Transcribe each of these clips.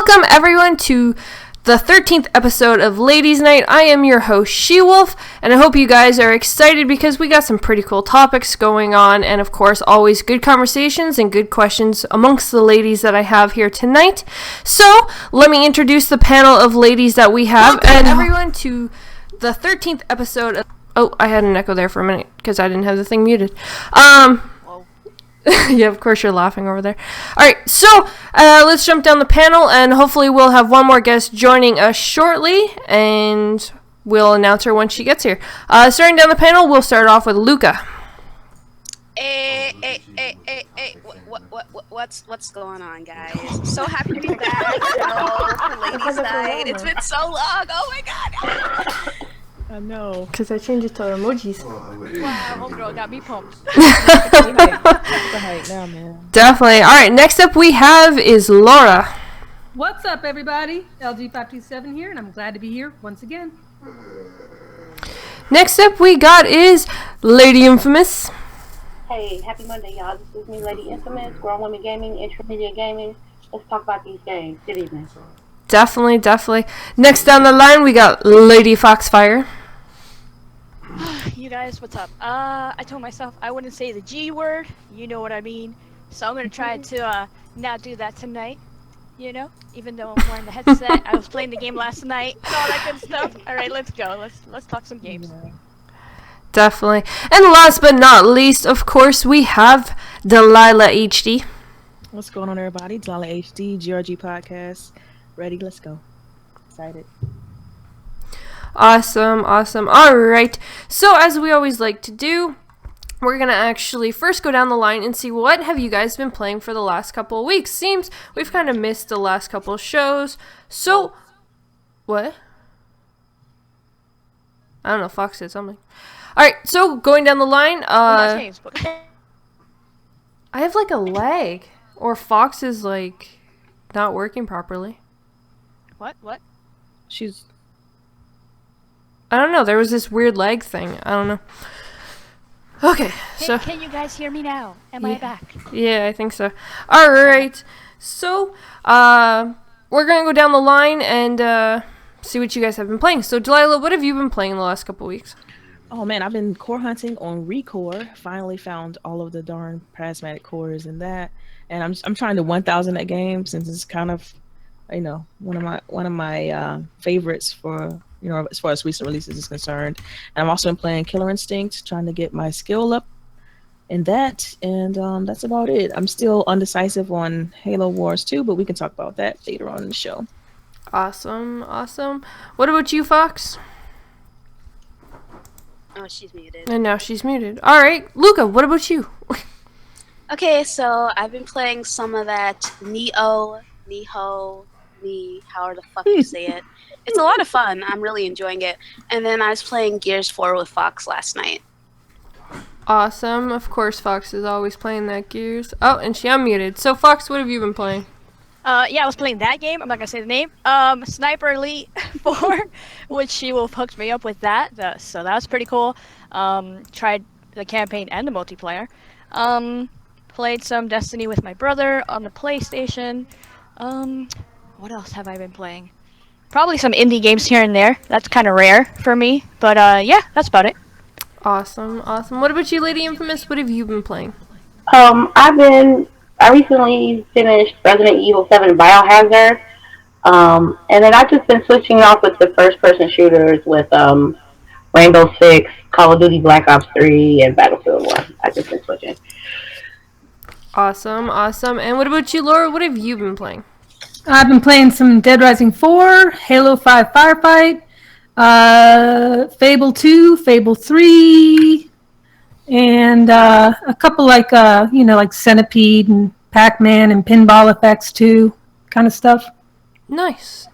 Welcome everyone to the 13th episode of Ladies Night. I am your host, SheWulf, and I hope you guys are excited because we got some pretty cool topics going on, and of course, always good conversations and good questions amongst the ladies that I have here tonight. So, let me introduce the panel of ladies that we have, and everyone to the 13th episode of... Oh, I had an echo there for a minute because I didn't have the thing muted. Yeah, of course you're laughing over there. Alright, so let's jump down the panel, and hopefully we'll have one more guest joining us shortly, and we'll announce her when she gets here. Starting down the panel, we'll start off with Luca. Hey, what's going on, guys? So happy to be back, for Ladies Night. It's been so long. Oh my god. I know. Because I changed it to emojis. Wow, homegirl got me pumped. Now, man. Definitely. Alright, next up we have is Laura. What's up, everybody? LG527 here, and I'm glad to be here once again. Next up we got is Lady Infamous. Hey, happy Monday, y'all. This is me, Lady Infamous, Grown Women Gaming, Intermediate Gaming. Let's talk about these games. Good evening. Definitely. Next down the line we got Lady Fox Fire. You guys, what's up? I told myself I wouldn't say the G word, you know what I mean. So I'm gonna try to not do that tonight, you know, even though I'm wearing the headset. I was playing the game last night and all that good stuff. Alright, let's go. Let's talk some games. Definitely. And last but not least, of course, we have Delilah HD. What's going on, everybody? Delilah HD, GRG Podcast. Ready? Let's go. Excited. Awesome. Alright, so as we always like to do, we're going to actually first go down the line and see what have you guys been playing for the last couple of weeks. Seems we've kind of missed the last couple of shows. So, what? I don't know, Fox said something. Alright, so going down the line, I have like a lag, or Fox is like not working properly. What? She's... I don't know, there was this weird lag thing. I don't know. Okay, so... Can you guys hear me now? Am I back? Yeah, I think so. Alright, so, we're gonna go down the line and, see what you guys have been playing. So, Delilah, what have you been playing the last couple weeks? Oh, man, I've been core hunting on Recore. Finally found all of the darn prismatic cores in that. And I'm trying to 1,000 that game since it's kind of, you know, one of my favorites for... you know, as far as recent releases is concerned. And I've also been playing Killer Instinct, trying to get my skill up in that, and that's about it. I'm still undecisive on Halo Wars 2, but we can talk about that later on in the show. Awesome. What about you, Fox? Oh, she's muted. And now she's muted. Alright, Luca, what about you? Okay, so I've been playing some of that however the fuck you say it. It's a lot of fun. I'm really enjoying it. And then I was playing Gears 4 with Fox last night. Awesome. Of course, Fox is always playing that Gears. Oh, and she unmuted. So, Fox, what have you been playing? Yeah, I was playing that game. I'm not gonna say the name. Sniper Elite 4, which SheWulf hooked me up with that. So that was pretty cool. Tried the campaign and the multiplayer. Played some Destiny with my brother on the PlayStation. What else have I been playing? Probably some indie games here and there. That's kind of rare for me. But yeah, that's about it. Awesome. What about you, Lady Infamous? What have you been playing? I recently finished Resident Evil 7 Biohazard. And then I've just been switching off with the first-person shooters with Rainbow Six, Call of Duty Black Ops 3, and Battlefield 1. I've just been switching. Awesome. And what about you, Laura? What have you been playing? I've been playing some Dead Rising 4, Halo 5 Firefight, Fable 2, Fable 3, and a couple like Centipede and Pac-Man and Pinball Effects 2 kind of stuff. Nice.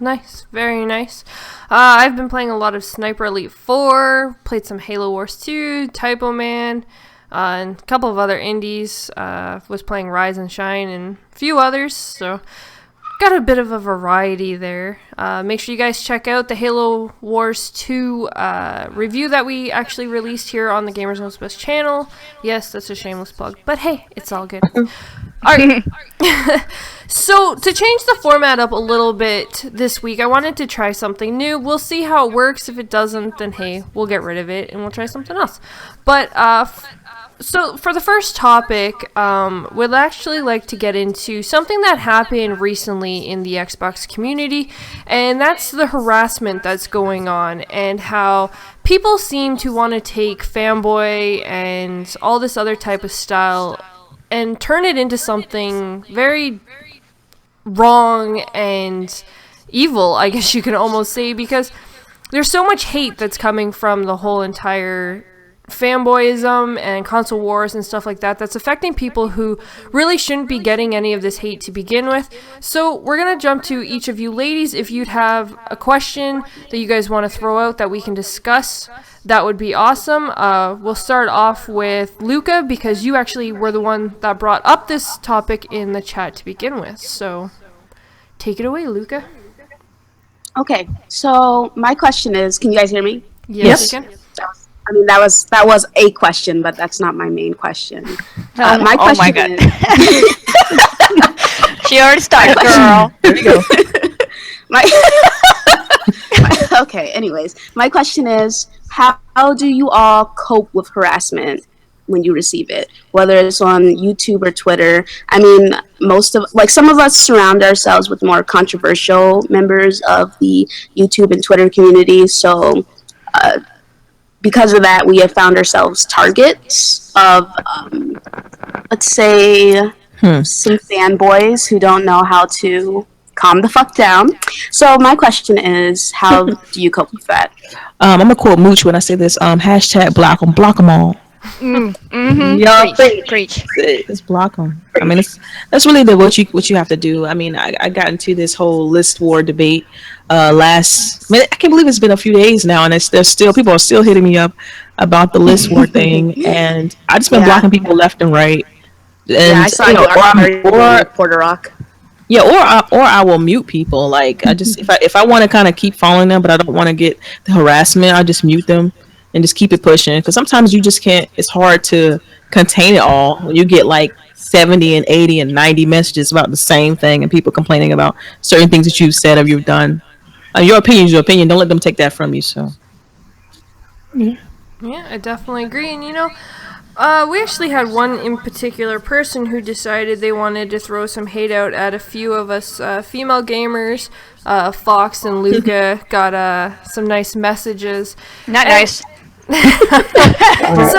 Very nice. I've been playing a lot of Sniper Elite 4, played some Halo Wars 2, Typo Man, and a couple of other indies. Was playing Rise and Shine and a few others, so... got a bit of a variety there. Make sure you guys check out the Halo Wars 2 review that we actually released here on the Gamers Knows Best channel. Yes, that's a shameless plug, but hey, it's all good. All right. So, to change the format up a little bit this week, I wanted to try something new. We'll see how it works. If it doesn't, then hey, we'll get rid of it and we'll try something else. But, so for the first topic, we'd actually like to get into something that happened recently in the Xbox community, and that's the harassment that's going on and how people seem to want to take fanboy and all this other type of style and turn it into something very wrong and evil, I guess you can almost say, because there's so much hate that's coming from the whole entire fanboyism and console wars and stuff like that that's affecting people who really shouldn't be getting any of this hate to begin with. So we're going to jump to each of you ladies. If you'd have a question that you guys want to throw out that we can discuss, that would be awesome. We'll start off with Luca, because you actually were the one that brought up this topic in the chat to begin with. So take it away, Luca. Okay, so my question is, can you guys hear me? Yes. You can. I mean, that was a question, but that's not my main question. My question my God. is... She already started, girl. There you go. Okay, anyways, my question is, how do you all cope with harassment when you receive it, whether it's on YouTube or Twitter? I mean, some of us surround ourselves with more controversial members of the YouTube and Twitter community, so because of that, we have found ourselves targets of, let's say, some fanboys who don't know how to calm the fuck down. So my question is, how do you cope with that? I'm gonna quote Mooch when I say this. Hashtag block them all. Y'all Preach. Just block them. I mean, that's really what you have to do. I mean, I got into this whole list war debate I can't believe it's been a few days now, and people are still hitting me up about the list war thing, and I just been blocking people left and right. And, I saw or Porter Rock. Yeah, or I will mute people. Like I just if I want to kind of keep following them, but I don't want to get the harassment, I just mute them and just keep it pushing. Because sometimes you just can't. It's hard to contain it all when you get like 70 and 80 and 90 messages about the same thing, and people complaining about certain things that you've said or you've done. Your opinion is your opinion. Don't let them take that from you. So. Yeah, I definitely agree. And we actually had one in particular person who decided they wanted to throw some hate out at a few of us female gamers. Fox and Luca got some nice messages. Not nice. Some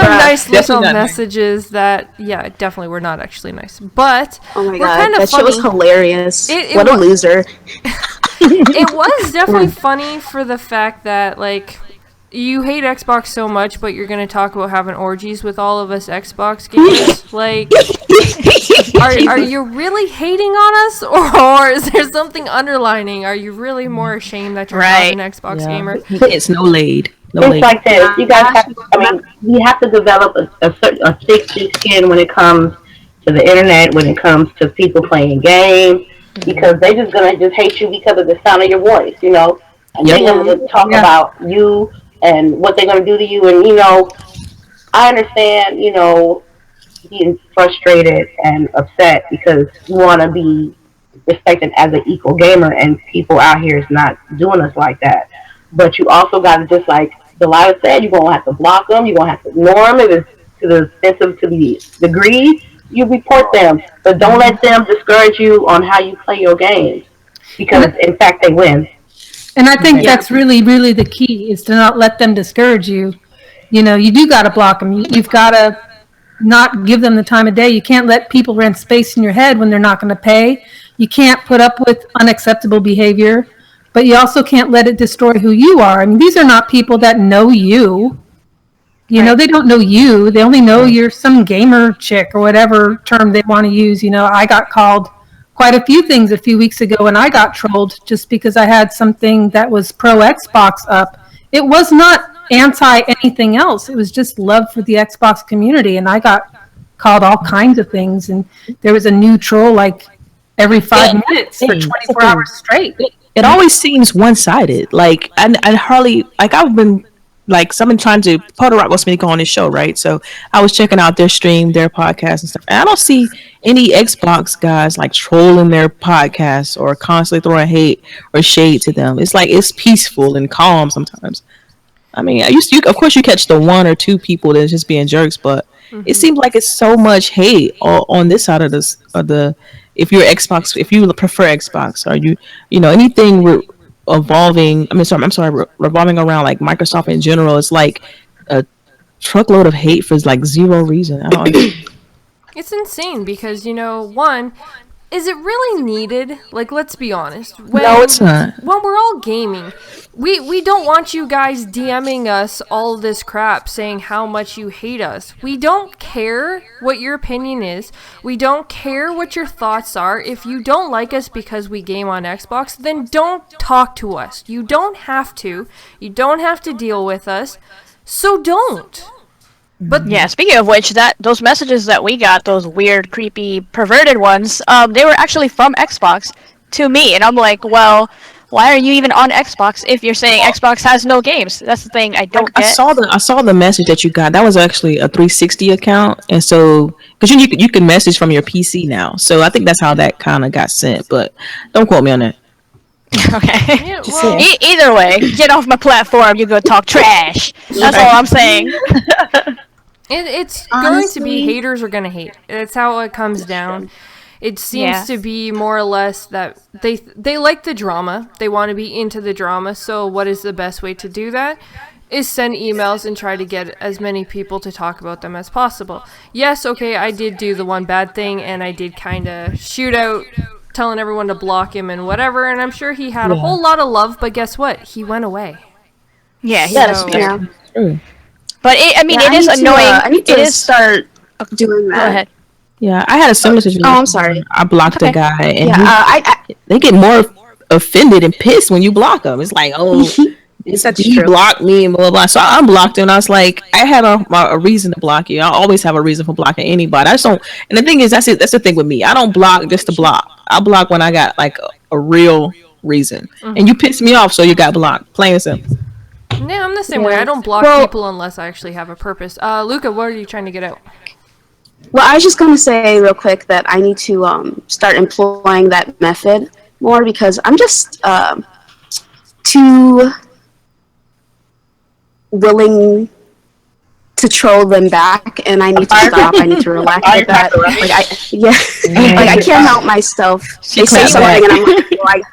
nice little Definitely messages that, definitely were not actually nice. But oh my were god, kind of that shit was hilarious. What a loser. It was definitely funny for the fact that, like, you hate Xbox so much, but you're going to talk about having orgies with all of us Xbox gamers. Like, are you really hating on us, or is there something underlining? Are you really more ashamed that you're not an Xbox gamer? It's no laid. It's like this. You guys have to, we have to develop a thick skin when it comes to the internet, when it comes to people playing games, because they're just going to hate you because of the sound of your voice, and they're going to talk about you and what they're going to do to you. And, I understand, being frustrated and upset because you want to be respected as an equal gamer, and people out here is not doing us like that. But you also got to, just like Delilah said, you're going to have to block them. You're going to have to ignore them if it's to the extent to the degree. You report them, but don't let them discourage you on how you play your games, because in fact they win. And I think that's really, really the key, is to not let them discourage you. You do got to block them. You've got to not give them the time of day. You can't let people rent space in your head when they're not going to pay. You can't put up with unacceptable behavior, but you also can't let it destroy who you are. I mean, these are not people that know you. They don't know you. They only know you're some gamer chick, or whatever term they want to use. I got called quite a few things a few weeks ago, and I got trolled just because I had something that was pro Xbox up. It was not anti anything else. It was just love for the Xbox community, and I got called all kinds of things. And there was a new troll like every 5 minutes for 24 hours straight. It always seems one-sided. Like I hardly, like I've been like someone trying to Puerto Rock wants me to go on his show, right? So I was checking out their stream, their podcast and stuff, and I don't see any Xbox guys like trolling their podcasts or constantly throwing hate or shade to them. It's like it's peaceful and calm sometimes. I mean, of course you catch the one or two people that's just being jerks, but it seems like it's so much hate on this side of the. If you're Xbox, if you prefer Xbox, or anything evolving. I'm sorry, revolving around like Microsoft in general, it's like a truckload of hate for like zero reason. I don't understand. It's insane because, one, is it really needed? Like, let's be honest. No, it's not. When we're all gaming, we don't want you guys DMing us all this crap saying how much you hate us. We don't care what your opinion is. We don't care what your thoughts are. If you don't like us because we game on Xbox, then don't talk to us. You don't have to. You don't have to deal with us. So don't. But yeah, speaking of which, those messages that we got, those weird, creepy, perverted ones, they were actually from Xbox to me, and I'm like, well, why are you even on Xbox if you're saying Xbox has no games? That's the thing I don't get. I saw the message that you got. That was actually a 360 account, and so because you can message from your PC now, so I think that's how that kind of got sent. But don't quote me on that. Okay. Yeah, well, Either way, get off my platform. You go talk trash. That's all I'm saying. It's going to be haters are going to hate. That's how it comes down. It seems to be more or less that they like the drama. They want to be into the drama. So what is the best way to do that? Is send emails and try to get as many people to talk about them as possible. Yes, okay, I did do the one bad thing, and I did kind of shoot out telling everyone to block him and whatever, and I'm sure he had a whole lot of love, but guess what? He went away. Yeah, True. But it is annoying. I need to start doing that. Go ahead. Yeah, I had a similar situation. Oh, I'm sorry. I blocked a guy, and they get more offended and pissed when you block them. It's like, oh, he blocked me and blah, blah, blah. So I unblocked him, and I was like, I had a reason to block you. I always have a reason for blocking anybody. I just don't. And the thing is, that's the thing with me. I don't block just to block. I block when I got like a real reason. And you pissed me off, so you got blocked. Plain and simple. Yeah, I'm the same way. I don't block people unless I actually have a purpose. Luca, what are you trying to get out? Well, I was just going to say real quick that I need to start employing that method more because I'm just too willing to troll them back, and I need to stop. I need to relax with that. Like I can't help myself. They say something, and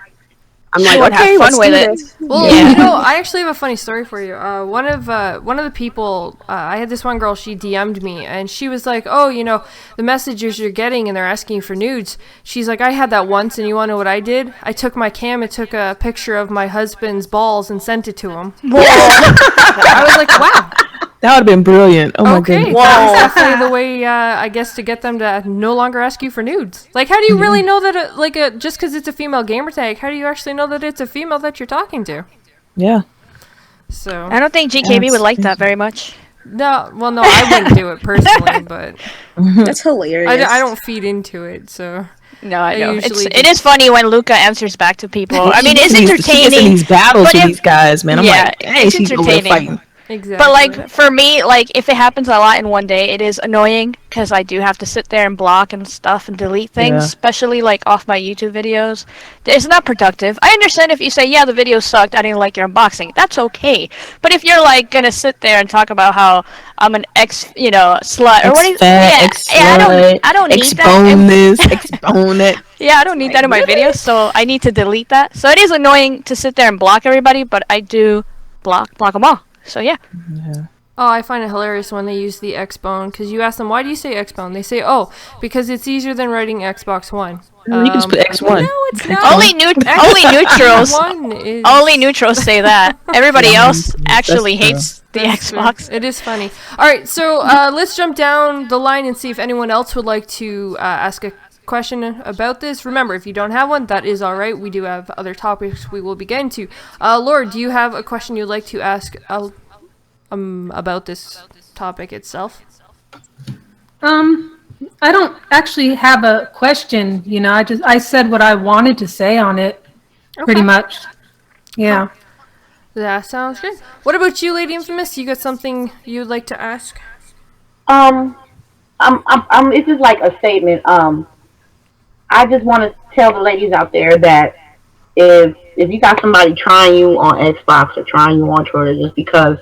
I'm like, okay, have fun let's with do it. this. Well, I actually have a funny story for you. One of the people, I had this one girl, she DM'd me, and she was like, oh, the messages you're getting, and they're asking you for nudes. She's like, I had that once, and you want to know what I did? I took my cam and took a picture of my husband's balls and sent it to him. I was like, wow. That would have been brilliant. Oh my goodness. That's definitely the way, I guess, to get them to no longer ask you for nudes. Like, how do you really know that, just because it's a female gamer tag, how do you actually know that it's a female that you're talking to? Yeah. So I don't think GKB would like that very much. No, I wouldn't do it personally, but That's hilarious. I don't feed into it, so. No, I know. usually It is funny when Luca answers back to people. I mean, it's entertaining. She gets in these battles but with these guys, man. I'm like, hey, it's she's over there entertaining. fighting. Exactly. But like for me, like if it happens a lot in one day, it is annoying because I do have to sit there and block and stuff and delete things, especially like off my YouTube videos. It's not productive. I understand if you say, yeah, the video sucked, I didn't like your unboxing. That's okay. But if you're like gonna sit there and talk about how I'm an slut or what is I don't need that. Expone it. Yeah, I don't need that in my videos, so I need to delete that. So it is annoying to sit there and block everybody, but I do block them all. So yeah. Oh, I find it hilarious when they use the Xbone, because you ask them, why do you say Xbone? They say, oh, because it's easier than writing Xbox One. You can just put X1. No, it's not. Only neutrals. Only neutrals say that. Everybody else actually hates the Xbox. It is funny. All right, so let's jump down the line and see if anyone else would like to ask a question about this. Remember, if you don't have one, that is all right. We do have other topics we will be getting to. Laura, do you have a question you'd like to ask about this topic itself? I don't actually have a question. I said what I wanted to say on it, pretty much. Yeah. That sounds good. What about you, Lady Infamous? You got something you'd like to ask? It's just like a statement. I just want to tell the ladies out there that if you got somebody trying you on Xbox or trying you on Twitter just because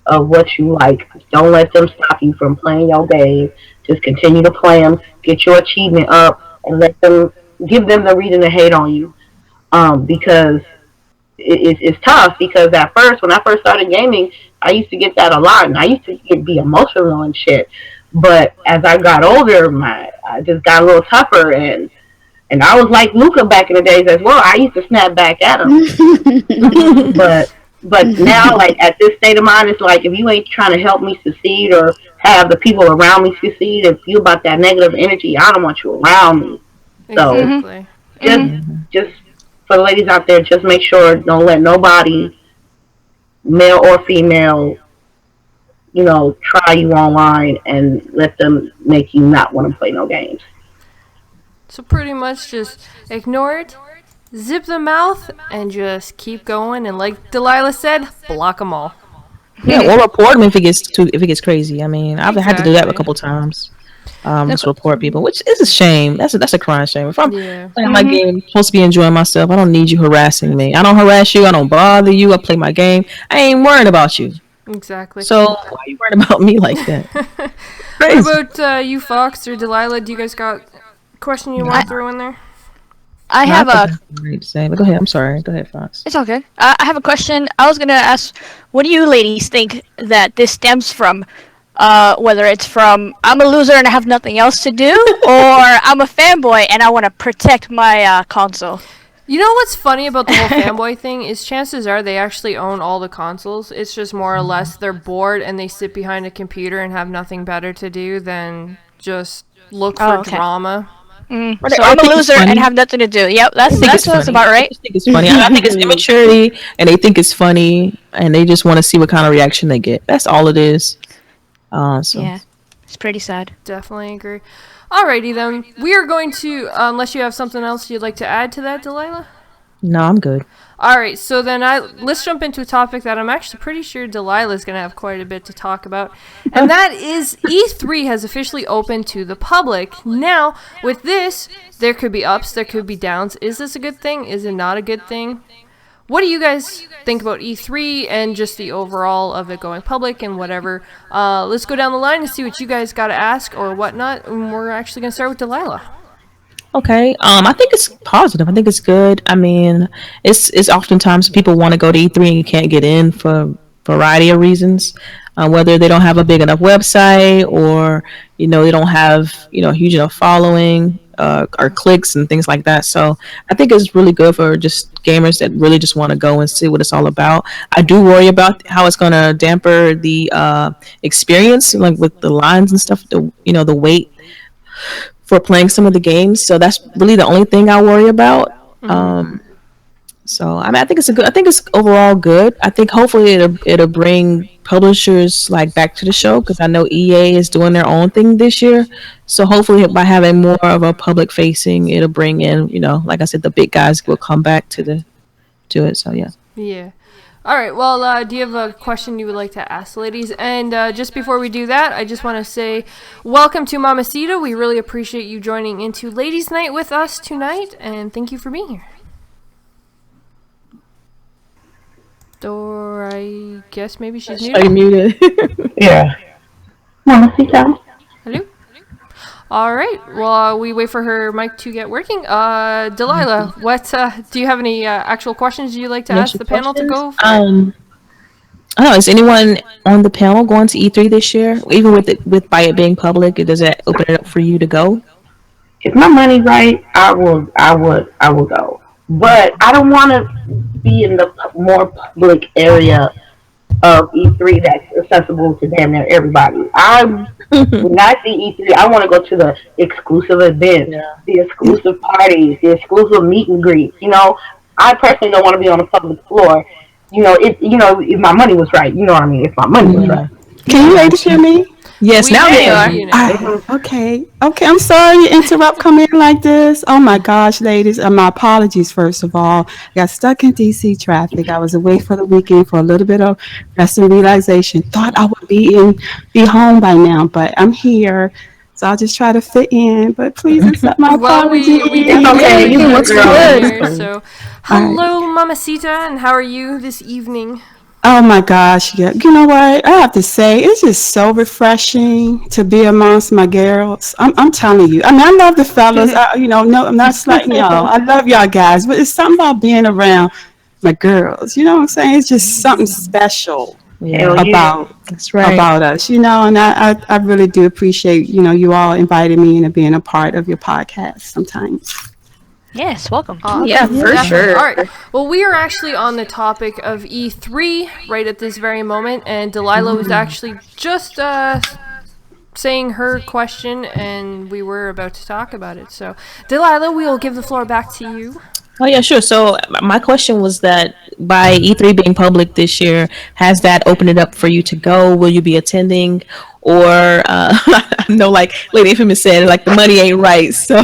of what you like, don't let them stop you from playing your game. Just continue to play them, get your achievement up, and give them the reason to hate on you. Because it's tough. Because at first, when I first started gaming, I used to get that a lot, and I used to be emotional and shit. But as I got older, I just got a little tougher, and I was like Luca back in the days as well. I used to snap back at him. but now, like at this state of mind, it's like if you ain't trying to help me succeed or have the people around me succeed and feel about that negative energy, I don't want you around me. So just for the ladies out there, just make sure don't let nobody, male or female, try you online and let them make you not want to play no games. So pretty much just ignore it, zip the mouth, and just keep going. And like Delilah said, block them all. Yeah, or report them if it gets crazy. I mean, I've had to do that a couple times. Just report people, which is a shame. That's a crying shame. If I'm playing my game, I'm supposed to be enjoying myself. I don't need you harassing me. I don't harass you. I don't bother you. I play my game. I ain't worrying about you. Exactly. So why are you worried about me like that? What about you, Fox or Delilah? Do you guys got a question you want to throw in there? I have a. But go ahead. I'm sorry. Go ahead, Fox. It's okay. I have a question. I was gonna ask, what do you ladies think that this stems from? Whether it's from I'm a loser and I have nothing else to do, or I'm a fanboy and I want to protect my console. You know what's funny about the whole fanboy thing is chances are they actually own all the consoles. It's just more or less they're bored and they sit behind a computer and have nothing better to do than just look for drama. So I'm a loser and have nothing to do. Yep, that's about right. I think it's funny. I think it's immaturity, and they think it's funny, and they just want to see what kind of reaction they get. That's all it is. Yeah, it's pretty sad. Definitely agree. Alrighty then, we are going to, unless you have something else you'd like to add to that, Delilah? No, I'm good. Alright, so then let's jump into a topic that I'm actually pretty sure Delilah's going to have quite a bit to talk about, and that is E3 has officially opened to the public. Now, with this, there could be ups, there could be downs. Is this a good thing? Is it not a good thing? What do you guys think about E3 and just the overall of it going public and whatever? Let's go down the line and see what you guys got to ask or whatnot. And we're actually going to start with Delilah. Okay. I think it's positive. I think it's good. I mean, it's oftentimes people want to go to E3 and you can't get in for a variety of reasons. Whether they don't have a big enough website or, they don't have, a huge enough following. Or clicks and things like that. So I think it's really good for just gamers that really just want to go and see what it's all about. I do worry about how it's going to damper the experience, like with the lines and stuff, the wait for playing some of the games. So that's really the only thing I worry about. So I mean, I think it's overall good. I think hopefully it'll bring publishers like back to the show, because I know EA is doing their own thing this year. So hopefully by having more of a public facing, it'll bring in, like I said, the big guys will come back to it. So yeah. Yeah. All right. Well, do you have a question you would like to ask, ladies? And just before we do that, I just want to say welcome to Mamacita. We really appreciate you joining into Ladies Night with us tonight, and thank you for being here. Or I guess maybe she's muted. Are you muted? Yeah. Mamacita. Hello? All right. Well, we wait for her mic to get working. Delilah, what do you have any actual questions you'd like to ask the panel to go for? I don't know. Is anyone on the panel going to E3 this year? Even with by it being public, does that open it up for you to go? If my money's right, I will go. But I don't want to be in the more public area of E3 that's accessible to damn near everybody. When I see E3, I want to go to the exclusive events, the exclusive parties, the exclusive meet and greets. I personally don't want to be on the public floor. If my money was right, you know what I mean. If my money was right. Can you ladies hear me? Yes, now There you you are. are. You know. Okay. I'm sorry to interrupt, come in like this. Oh my gosh, ladies. My apologies, first of all. I got stuck in DC traffic. I was away for the weekend for a little bit of rest and relaxation. Thought I would be home by now, but I'm here. So I'll just try to fit in. But please accept my Well, apologies. we It's okay. definitely You can looks work good it here. out. So, All right. hello, Mamacita, and how are you this evening? Oh my gosh, yeah. You know what? I have to say, it's just so refreshing to be amongst my girls. I'm telling you. I mean, I love the fellas. No, I'm not slighting y'all. I love y'all guys, but it's something about being around my girls. You know what I'm saying? It's just something special Yeah, Hell yeah. that's right. about us, and I really do appreciate, you all inviting me and being a part of your podcast sometimes. Yes, welcome. Yeah, for sure. All right. Well, we are actually on the topic of E3 right at this very moment, and Delilah was actually just saying her question, and we were about to talk about it. So, Delilah, we will give the floor back to you. Oh yeah, sure. So my question was that by E3 being public this year, has that opened it up for you to go? Will you be attending? Or I know, like Lady Infamous said, like the money ain't right. So,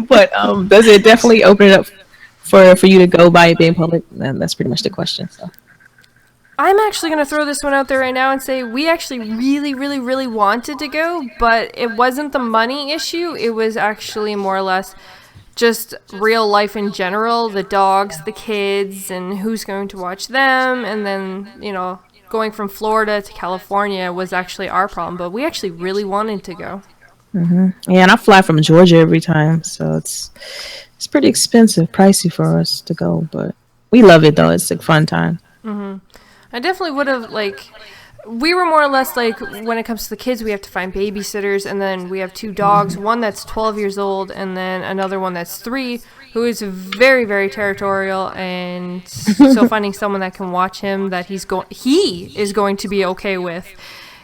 but does it definitely open it up for you to go by it being public? And that's pretty much the question. So. I'm actually going to throw this one out there right now and say we actually really, really, really wanted to go, but it wasn't the money issue. It was actually more or less just real life in general, the dogs, the kids, and who's going to watch them. And then, going from Florida to California was actually our problem, but we actually really wanted to go. Yeah, and I fly from Georgia every time, so it's pretty expensive, pricey for us to go, but we love it though. It's a fun time. I definitely would have, we were more or less like, when it comes to the kids, we have to find babysitters, and then we have 2 dogs, one that's 12 years old, and then another one that's 3, who is very, very territorial, and so finding someone that can watch him, that he is going to be okay with,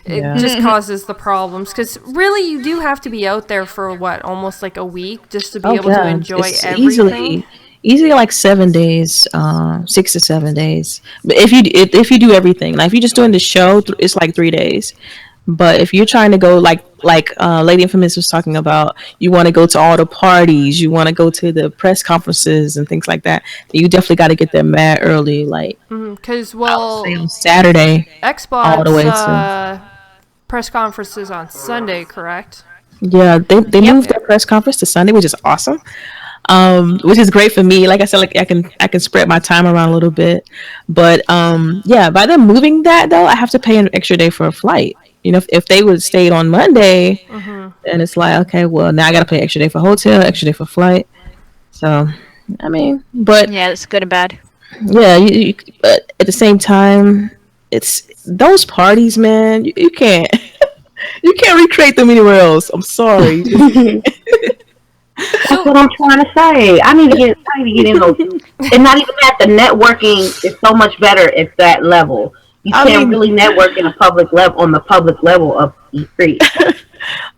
it just causes the problems, because really, you do have to be out there for, almost like a week, just to be able to enjoy It's everything. Easily like 7 days, 6 to 7 days. But if you do everything, like if you're just doing the show, it's like 3 days. But if you're trying to go like Lady Infamous was talking about, you want to go to all the parties, you want to go to the press conferences and things like that, you definitely got to get there mad early, like Because, on Saturday, all the way to Xbox press conferences on Sunday, correct? yeah. They moved their press conference to Sunday, which is awesome. Which is great for me. Like I said, like I can spread my time around a little bit. But by them moving that though, I have to pay an extra day for a flight. If they would have stayed on Monday, then it's like, okay, well now I gotta pay extra day for hotel, extra day for flight. So, I mean, but Yeah, it's good and bad. yeah, but at the same time, it's those parties, man. You can't you can't recreate them anywhere else. I'm sorry. That's what I'm trying to say. I need to get in those. And not even that, the networking is so much better at that level. You can't really network in a public level on the public level of E3.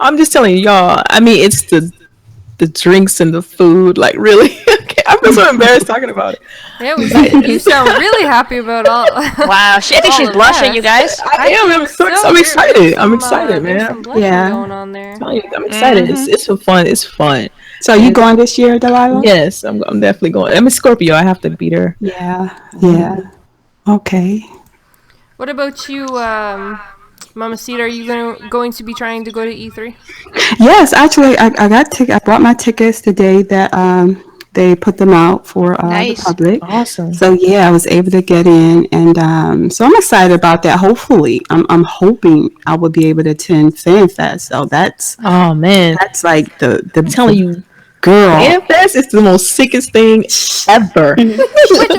I'm just telling y'all. I mean, it's the drinks and the food. Like, really, I feel so embarrassed talking about it. Yeah, you sound really happy about all. Wow, I think she's blushing, you guys. I am. I'm excited. I'm excited, There's man. some blushing Yeah. going on there. I'm excited. It's so fun. It's fun. So you going this year, Delilah? Yes, I'm definitely going. I'm a Scorpio. I have to beat her. Yeah. Okay. What about you, Mamacita? Are you going to be trying to go to E3? Yes, actually, I I bought my tickets the day that they put them out for Nice. the public. Awesome. So yeah, I was able to get in, and so I'm excited about that. Hopefully, I'm hoping I will be able to attend FanFest. So that's Oh man, like the I'm telling you, girl. FanFest is the most sickest thing ever.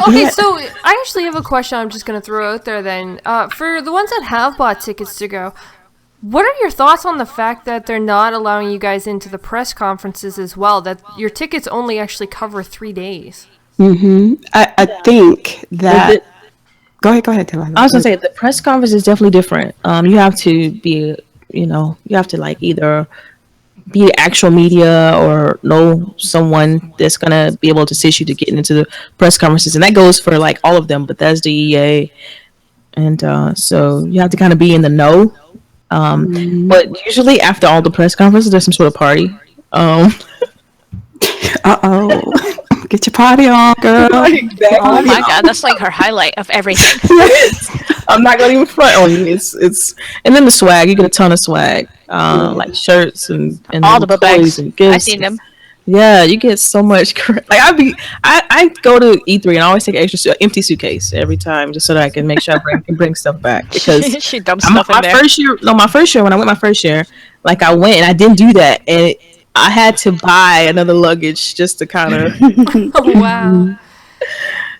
Okay, so I actually have a question I'm just going to throw out there then. For the ones that have bought tickets to go, what are your thoughts on the fact that they're not allowing you guys into the press conferences as well, that your tickets only actually cover 3 days? I think that. Go ahead, Delilah. I was gonna say the press conference is definitely different. You have to be, you have to like either be actual media or know someone that's gonna be able to assist you to get into the press conferences, and that goes for like all of them. But that's the EA, and so you have to kind of be in the know But usually after all the press conferences, there's some sort of party. Get your party on, girl. Exactly. Oh my god, that's like her highlight of everything. I'm not gonna even front on you. It's and then the swag. You get a ton of swag, like shirts and All the book toys bags. and gifts. I've seen them. Yeah, you get so much. Like I go to E3 and I always take an extra empty suitcase every time just so that I can make sure I can bring stuff back because She dumps stuff in my there. first year. No, my first year when I went my first year, like I went and I didn't do that and I had to buy another luggage just to kind of Oh, wow.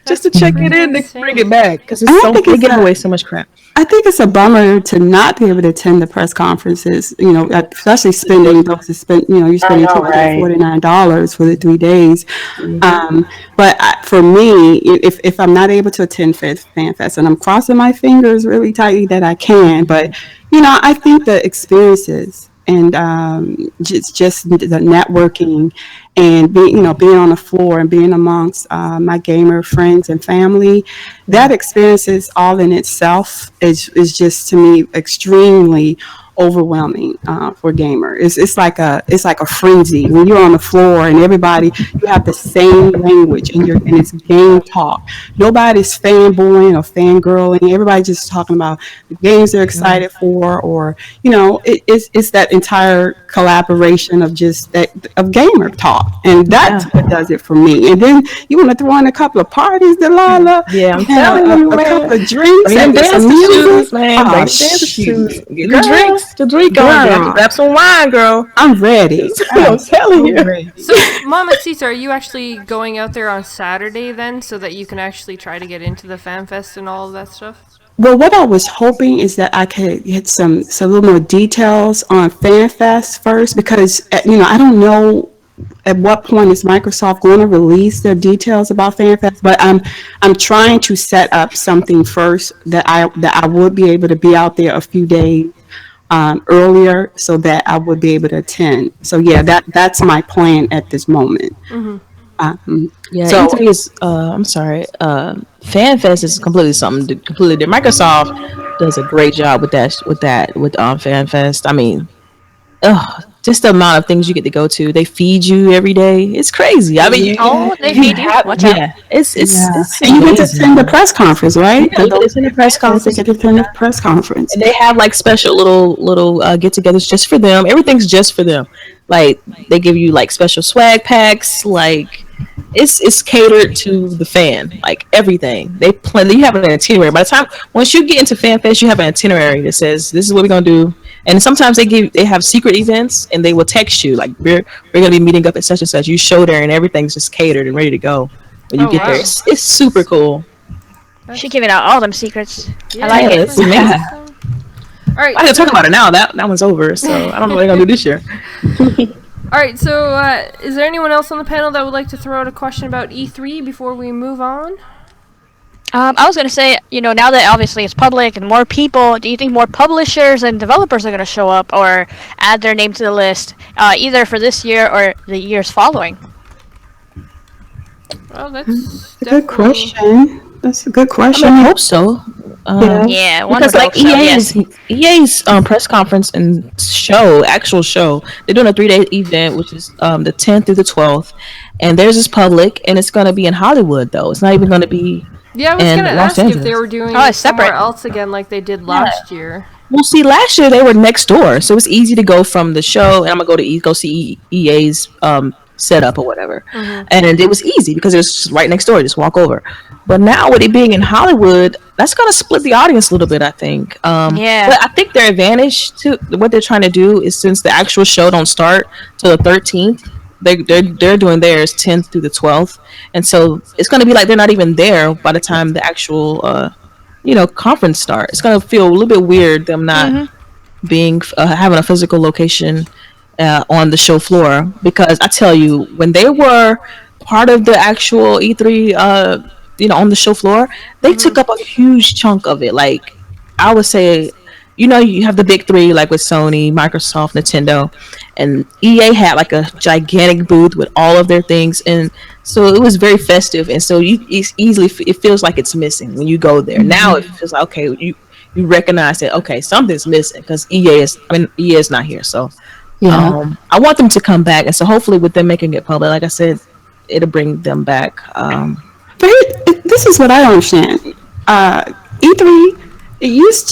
just to check it in to bring it back because it's so they give away so much crap. I think it's a bummer to not be able to attend the press conferences, especially spending those to spend, you're spending $249 for the 3 days. But for me, if I'm not able to attend FanFest, and I'm crossing my fingers really tightly that I can, but, I think the experiences and just the networking and being on the floor and being amongst my gamer friends and family, that experience is all in itself is just to me extremely overwhelming for a gamer. It's like a frenzy when you're on the floor and everybody, you have the same language and it's game talk. Nobody's fanboying or fangirling. Everybody's just talking about the games they're excited for, or it's that entire collaboration of just that of gamer talk, and that's what does it for me. And then you want to throw in a couple of parties, Delilah. Yeah, I'm telling you, a man. couple of drinks Bring and them some dancing shoes, music. man. Bring Oh, them dancing shoot. shoes. Get the drinks. To drink on, Girl. grab some wine, girl. I'm ready. I'm telling you. ready. So, Mama Cesar, are you actually going out there on Saturday then so that you can actually try to get into the fan fest and all of that stuff? Well, what I was hoping is that I could get some little more details on FanFest first, because I don't know at what point is Microsoft going to release their details about FanFest, but I'm trying to set up something first that I would be able to be out there a few days earlier so that I would be able to attend. So yeah, that's my plan at this moment. Yeah, So- E3 is. I'm sorry. FanFest is completely different. Microsoft does a great job with FanFest. I mean, just the amount of things you get to go to. They feed you every day. It's crazy. I mean, They feed you. Watch out. it's And you get to amazing. attend the press conference, right? Yeah, you get to attend the press conference. Get to attend the press conference. And they have like special little get-togethers just for them. Everything's just for them. Like they give you like special swag packs. Like it's catered to the fan. Like everything they plan. You have an itinerary. By the time once you get into FanFest, you have an itinerary that says this is what we're gonna do. And sometimes they have secret events and they will text you like we're gonna be meeting up at such and such. You show there and everything's just catered and ready to go when you get there. It's super cool. She giving out all them secrets. Yeah, I like it. It's amazing. All right. I can talk about it now. That one's over. So I don't know what they're gonna do this year. All right. So, is there anyone else on the panel that would like to throw out a question about E3 before we move on? I was going to say, now that obviously it's public and more people, do you think more publishers and developers are going to show up or add their name to the list, either for this year or the years following? Well, that's A good question. That's a good I question. hope so. Yeah, one Because would like hope so, yes. EA's press conference and actual show, they're doing a 3-day event, which is the 10th through the 12th, and theirs is public, and it's going to be in Hollywood though. It's not even going to be. Yeah, I was in going to Los ask if Angeles. they were doing Oh, it it's somewhere separate. else again like they did last year. Well, see, last year they were next door, so it's easy to go from the show, and I'm gonna go see EA's setup or whatever, and it was easy because it was just right next door, just walk over. But now with it being in Hollywood, that's gonna split the audience a little bit, I think. Yeah. But I think their advantage to what they're trying to do is since the actual show don't start till the 13th. They're doing theirs 10th through the 12th, and so it's going to be like they're not even there by the time the actual conference start. It's going to feel a little bit weird them not being having a physical location on the show floor, because I tell you, when they were part of the actual E3 on the show floor, they took up a huge chunk of it. Like I would say, you have the big three like with Sony, Microsoft, Nintendo, and EA had like a gigantic booth with all of their things, and so it was very festive. And so it feels like it's missing when you go there. Now it feels like okay, you recognize that okay, something's missing because EA is not here. So Yeah. I want them to come back, and so hopefully with them making it public, like I said, it'll bring them back. But this is what I don't understand. E3, it used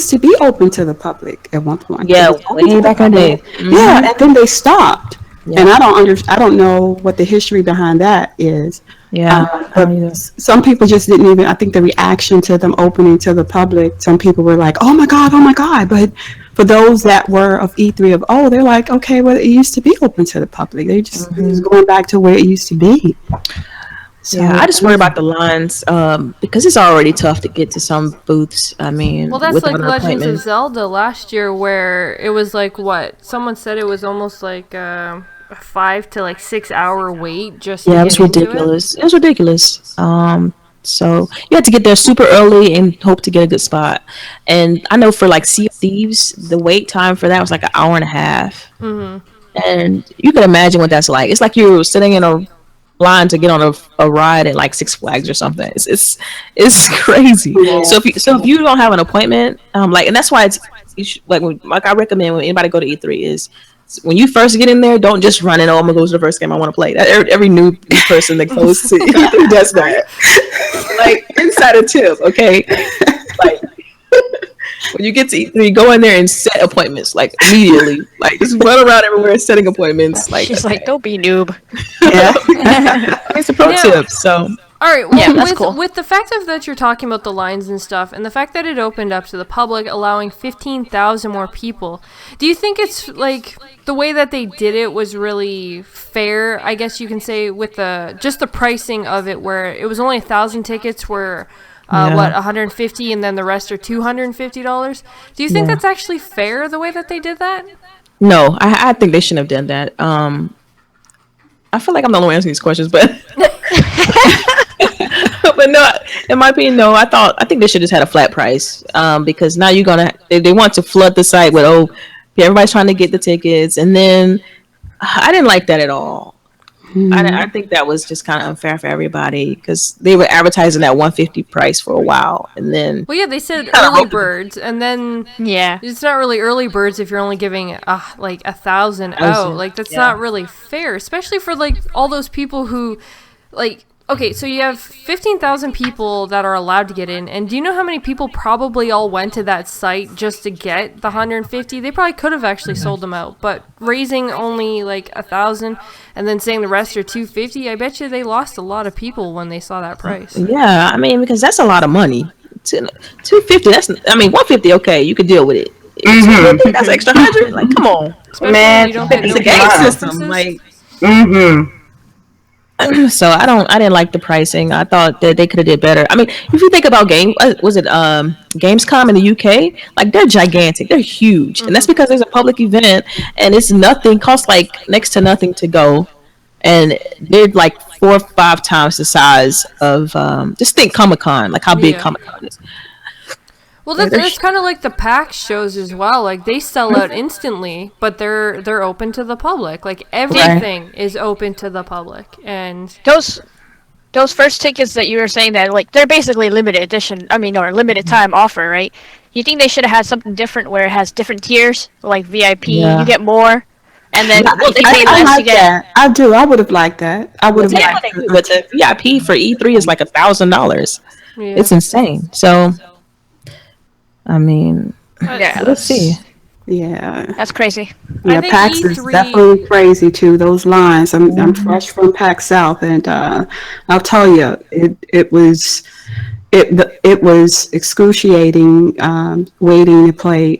to be open to the public at one point. Yeah, It was open way to the back in the day. public. Yeah, and then they stopped. Yeah. And I don't know what the history behind that is. Yeah, But some people just didn't even. I think the reaction to them opening to the public, some people were like, "Oh my god, oh my god!" But for those that were of E3 they're like, "Okay, well, it used to be open to the public. They just going back to where it used to be." So, yeah, I just worry about the lines because it's already tough to get to some booths. I mean, Well, that's without like an Legends of appointment. Zelda last year, where it was like what someone said it was almost like a 5 to 6 hour wait just. Yeah, to it was get into ridiculous. It was ridiculous. So you had to get there super early and hope to get a good spot. And I know for like Sea of Thieves, the wait time for that was like an hour and a half. Mm-hmm. And you can imagine what that's like. It's like you're sitting in a line to get on a ride at like Six Flags or something. It's crazy. Yeah. So if you don't have an appointment, and that's why I recommend when anybody go to E3 is when you first get in there, don't just run in. Oh, I'm gonna go to the first game I want to play. Every new person that goes to E3 does that. Like insider tip, okay? Like when you get to E3, go in there and set appointments like immediately. Like just run around everywhere setting appointments. Like She's like, don't be noob. yeah, it's a pro tip. So All right. Well, Yeah, that's cool. with the fact that you're talking about the lines and stuff, and the fact that it opened up to the public, allowing 15,000 more people, do you think it's like the way that they did it was really fair? I guess you can say with the pricing of it, where it was only 1,000 tickets, were $150, and then the rest are $250. Do you think that's actually fair the way that they did that? no, I think they shouldn't have done that. I feel like I'm the only one answering these questions, but but no, in my opinion, no. I think they should have just had a flat price because now they want to flood the site with everybody's trying to get the tickets, and then I didn't like that at all. I think that was just kind of unfair for everybody because they were advertising that 150 price for a while, and then Well, yeah, they said early birds, and then Yeah. it's not really early birds if you're only giving like 1,000 out. Like that's not really fair, especially for like all those people who, like, okay, so you have 15,000 people that are allowed to get in, and do you know how many people probably all went to that site just to get the 150? They probably could have actually sold them out, but raising only like 1,000 and then saying the rest are 250, I bet you they lost a lot of people when they saw that price. yeah, I mean because that's a lot lot of money. 250. 150. Okay, you could deal with it. 250, that's extra 100. Like, come on, Especially Man, when you don't get it's no a game bonuses. system. Like, Mm-hmm. so I didn't like the pricing. I thought that they could have did better. I mean, if you think about Gamescom in the UK, like they're gigantic, they're huge, and that's because there's a public event and it's nothing, costs like next to nothing to go, and they're like 4 or 5 times the size of just think Comic-Con, like how big Yeah. Comic-Con is. Well, that's kind of like the PAX shows as well. Like they sell out instantly, but they're open to the public. Like everything is open to the public, and Those first tickets that you were saying that like they're basically limited edition. I mean, or limited time offer, right? You think they should have had something different where it has different tiers, like VIP, Yeah. you get more, and then if you pay I less, you like get. that. I do. I would have liked that. I would have Yeah, liked that. but the VIP for E3 is like $1,000. yeah. It's insane. So, I mean, Yeah, let's see. Yeah. that's crazy. Yeah, think PAX is E3 definitely crazy too. Those lines. I'm fresh from PAX South, and I'll tell you, it was excruciating waiting to play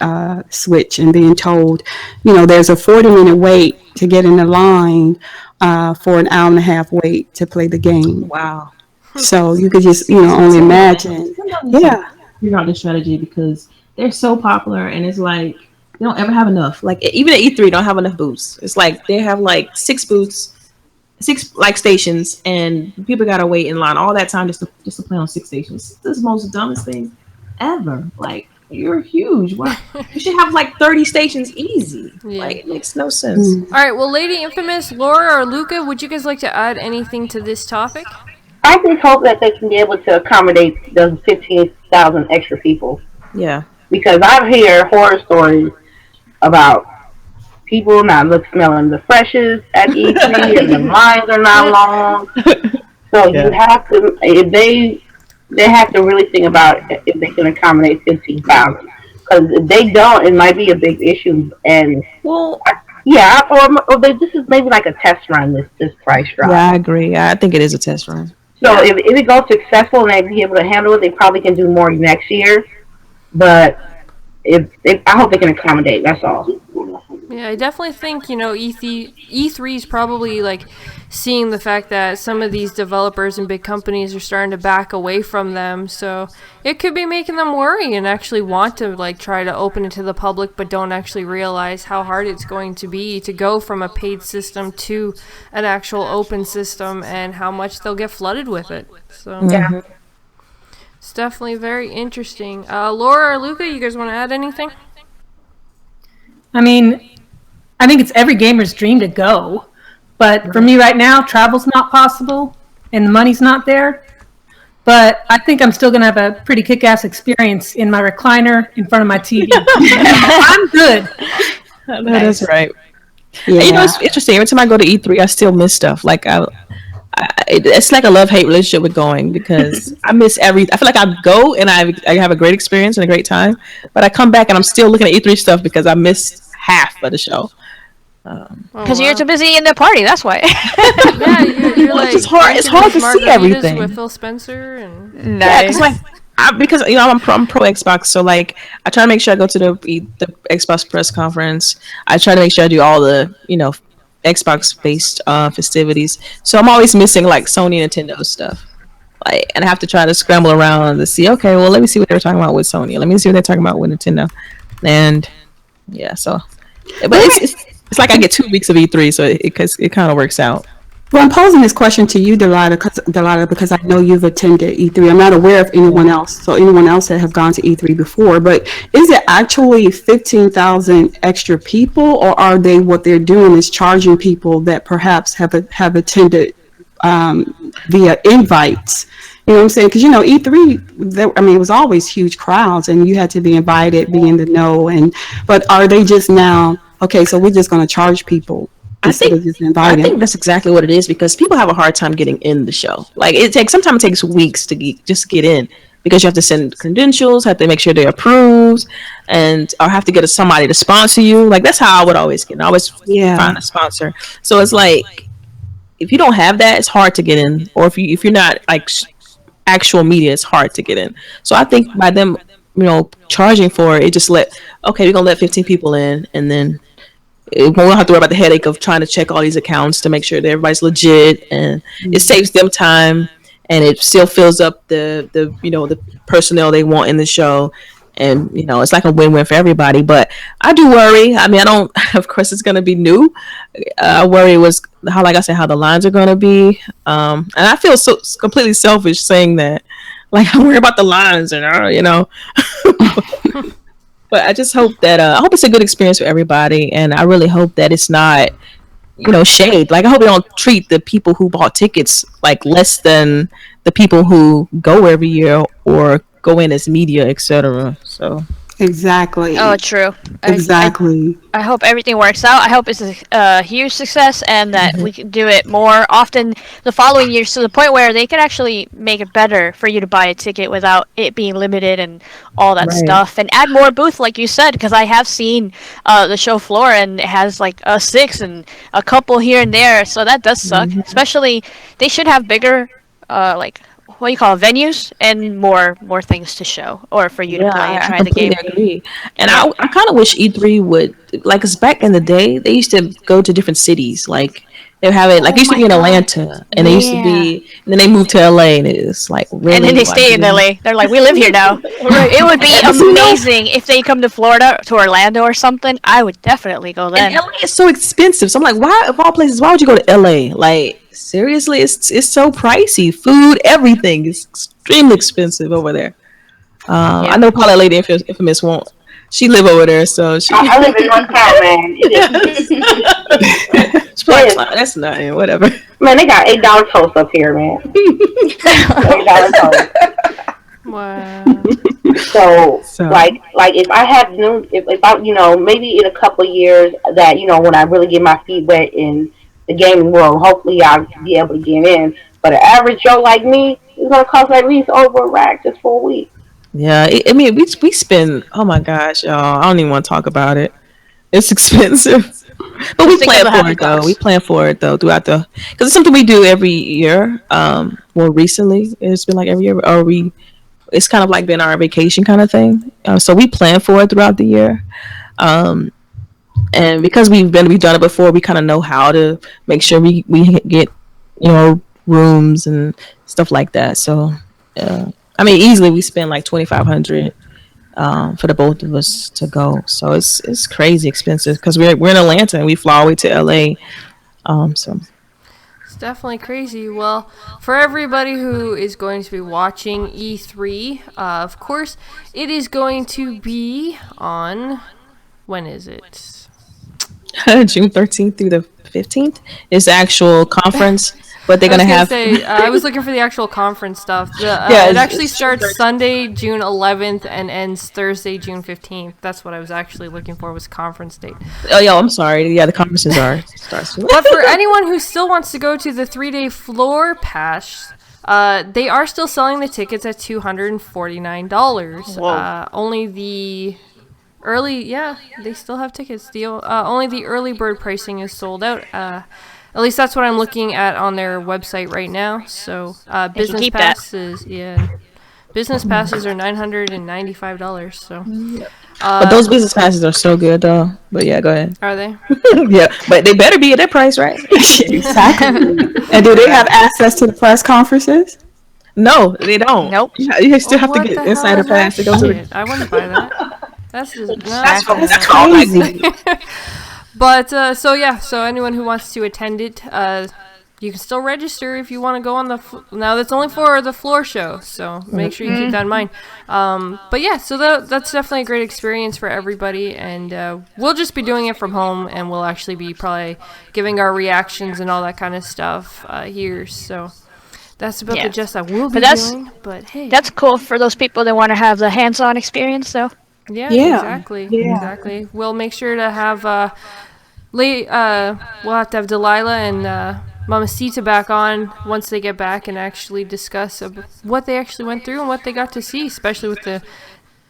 Switch and being told, there's a 40-minute wait to get in the line for an hour and a half wait to play the game. Wow. So you could just only imagine. Yeah. Figure out the strategy because they're so popular and it's like they don't ever have enough. Like even at E3 don't have enough booths. It's like they have like 6 booths, 6 like stations, and people gotta wait in line all that time just to play on 6 stations. This is the most dumbest thing ever. Like you're huge. What you should have like 30 stations easy. Yeah. Like it makes no sense. All right. Well, Lady Infamous, Laura or Luca, would you guys like to add anything to this topic? I just hope that they can be able to accommodate those 15,000 extra people. Yeah. Because I hear horror stories about people not smelling the freshest at E3 and the lines are not long. So you have to, if they have to really think about if they can accommodate 15,000. Because if they don't, it might be a big issue. And Well, yeah, this is maybe like a test run. This price drop. yeah, I agree. I think it is a test run. So if it goes successful and they be able to handle it, they probably can do more next year. But if I hope they can accommodate. That's all. Yeah, I definitely think, E3 is probably, like, seeing the fact that some of these developers and big companies are starting to back away from them, so it could be making them worry and actually want to, like, try to open it to the public, but don't actually realize how hard it's going to be to go from a paid system to an actual open system and how much they'll get flooded with it. So Yeah. it's definitely very interesting. Laura or Luca, you guys want to add anything? I mean, I think it's every gamer's dream to go. But for me right now, travel's not possible and the money's not there. But I think I'm still going to have a pretty kick-ass experience in my recliner in front of my TV. I'm good. That's right. Yeah. You know, it's interesting. Every time I go to E3, I still miss stuff. Like, it's like a love-hate relationship with going because I miss everything. I feel like I go and I have a great experience and a great time, but I come back and I'm still looking at E3 stuff because I missed half of the show. Because you're too busy in the party, that's why. Yeah, you're Well, like it's hard. It's hard to see margaritas everything. with Phil Spencer and Yeah, cause like because I'm pro Xbox, so like I try to make sure I go to the Xbox press conference. I try to make sure I do all the Xbox based festivities. So I'm always missing like Sony and Nintendo stuff. Like, and I have to try to scramble around to see. Okay, well let me see what they're talking about with Sony. Let me see what they're talking about with Nintendo. And yeah, so but it's like I get 2 weeks of E3, so it kind of works out. Well, I'm posing this question to you, Delilah, because I know you've attended E3. I'm not aware of anyone else that have gone to E3 before, but is it actually 15,000 extra people, or are they, what they're doing is charging people that perhaps have attended via invites? You know what I'm saying? Because, E3, it was always huge crowds, and you had to be invited, be in the know, but are they just now, okay, so we're just going to charge people? I think that's exactly what it is, because people have a hard time getting in the show. Like sometimes it takes weeks to just get in, because you have to send credentials, have to make sure they're approved, or have to get somebody to sponsor you. Like that's how I would always get in. I always find a sponsor. So it's like if you don't have that, it's hard to get in, or if you're not like actual media, it's hard to get in. So I think by them, charging for it, just we're gonna let 15 people in, and then we won't have to worry about the headache of trying to check all these accounts to make sure that everybody's legit, and it saves them time, and it still fills up the personnel they want in the show, and it's like a win-win for everybody. But I do worry. I mean, I don't. Of course, it's going to be new. I worry was how the lines are going to be, and I feel so completely selfish saying that. Like I'm worried about the lines, and But I just hope that I hope it's a good experience for everybody, and I really hope that it's not, shade. Like I hope they don't treat the people who bought tickets like less than the people who go every year or go in as media, etc. So exactly. Oh, true. Exactly. I hope everything works out. I hope it's a huge success, and that we can do it more often the following years, to the point where they can actually make it better for you to buy a ticket without it being limited and all that stuff, and add more booth, like you said, because I have seen the show floor, and it has like a 6 and a couple here and there, so that does suck. Especially they should have bigger what do you call it, venues, and more things to show, or for you to play and try the game. I agree. And I kind of wish E3 would, like, because back in the day, they used to go to different cities. Like, they have it, like, it used to be in Atlanta, and they used to be, and then they moved to LA, and it's like, really? And then they stay in LA. They're like, we live here now. It would be amazing if they come to Florida, to Orlando or something. I would definitely go then. And LA is so expensive. So I'm like, why, of all places, why would you go to LA? Like, seriously, it's so pricey. Food, everything is extremely expensive over there. I know probably Lady Infamous won't. She live over there, so she. I live in one town, man. That's nothing. Whatever. Man, they got $8 toast up here, man. $8 toast. Wow. So, So like if I have new, if I, maybe in a couple of years that, when I really get my feet wet in the gaming world, hopefully I'll be able to get in. But an average Joe like me, it's gonna cost at least over a rack just for a week. Yeah, I mean, we spend. Oh my gosh, y'all! I don't even want to talk about it. It's expensive, but we Just think of plan the for happy it though. thoughts. We plan for it though throughout the because it's something we do every year. Well, recently it's been like every year, or we it's kind of like been our vacation kind of thing. So we plan for it throughout the year. Um, and because we've done it before, we kind of know how to make sure we get rooms and stuff like that. So, I mean, easily we spend like 2,500 for the both of us to go. So it's crazy expensive because we're in Atlanta and we fly all the way to LA. So It's definitely crazy. Well, for everybody who is going to be watching E3, of course, it is going to be on. When is it? June 13th through the 15th is the actual conference, but they're I was gonna gonna have. say I was looking for the actual conference stuff. Yeah, It it's actually June starts 13th. Sunday, June 11th, and ends Thursday, June 15th. That's what I was actually looking for was conference date. Oh yeah, I'm sorry. Yeah, the conferences starts. But for anyone who still wants to go to the 3-day floor pass, they are still selling the tickets at $249. Whoa. Only the they still have tickets. Only the early bird pricing is sold out. At least that's what I'm looking at on their website right now. So business keep that. passes, business passes are $995. So But those business passes are so good though. But yeah, go ahead. are they? Yeah, but they better be at that price, right? exactly. And do they have access to the press conferences? No, they don't. Nope. Yeah, you still have to What get the hell insider is that pass to go to the. shit? I wouldn't buy that. That's just no, That's what that's all I crazy. need. But so anyone who wants to attend it, you can still register if you want to go on the. Now that's only for the floor show, so make sure you keep that in mind. But yeah, so that's definitely a great experience for everybody, and we'll just be doing it from home, and we'll actually be probably giving our reactions and all that kind of stuff here. So that's about Yeah. the gist I will be But that's- doing. But hey, That's cool for those people that want to have the hands-on experience, though. yeah, Yeah. exactly. We'll make sure to have we'll have to have Delilah and Mamacita back on once they get back and actually discuss what they actually went through and what they got to see, especially with the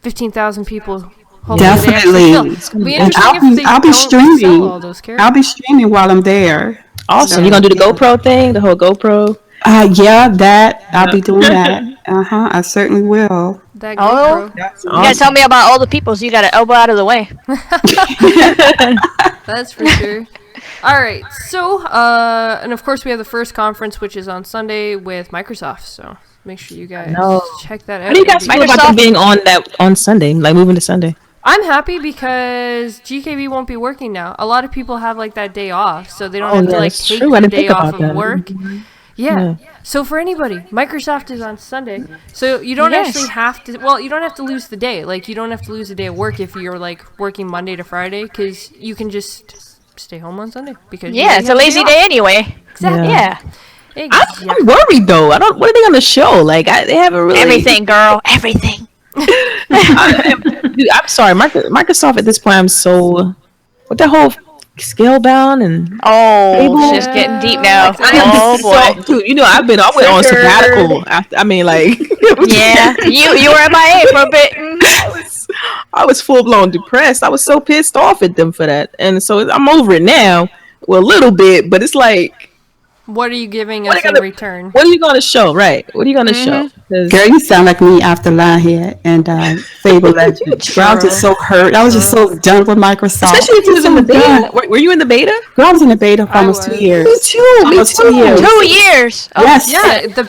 15,000 people. Hopefully they actually Definitely. fill. It'll be And interesting if they I'll be don't streaming. sell all those characters. I'll be streaming while I'm there. Awesome. You gonna do the GoPro thing, the whole GoPro? Yeah, I'll be doing that. I certainly will. That Oh. GoPro. That's You gotta tell me about all the peoples you gotta elbow out of the way. That's for sure. All right, so and of course we have the first conference, which is on Sunday with Microsoft. So make sure you guys check that out. How do you guys It'll be- feel about them Microsoft- being on Sunday, like moving to Sunday? I'm happy because GKB won't be working now. A lot of people have like that day off, so they don't have to like that's take true. I the didn't day think off about of that. work. Yeah. So for anybody, Microsoft is on Sunday, so you don't Yes. actually have to. Well, you don't have to lose the day. Like you don't have to lose a day of work if you're like working Monday to Friday, because you can just stay home on Sunday because you Yeah, already it's a have the lazy off. day anyway. Exactly. Yeah. Exactly. I'm worried though. I don't. What are they gonna show? Like they haven't really. Everything, girl. Everything. Dude, I'm sorry, Microsoft. At this point, I'm so with the whole Scalebound and Oh, Able- it's just getting deep now. I am Oh so- boy. dude. I went on sabbatical. After, I mean, like, Yeah, you were MIA for a bit. I was full blown depressed. I was so pissed off at them for that, and so I'm over it now. Well, a little bit, but it's like, What are you giving What us are in you gonna- return? what are you gonna show? Right? What are you gonna show? 'Cause- Girl, you sound like me after Lionhead and Fable Legends. Girl, I was just so hurt. I was just so done with Microsoft. Especially if you was in the So done. beta. Were you in the beta? Girl, I was in the beta for I almost 2 was. years. Me too. Almost 2 years. 2 years. Oh, Yes. Yeah, the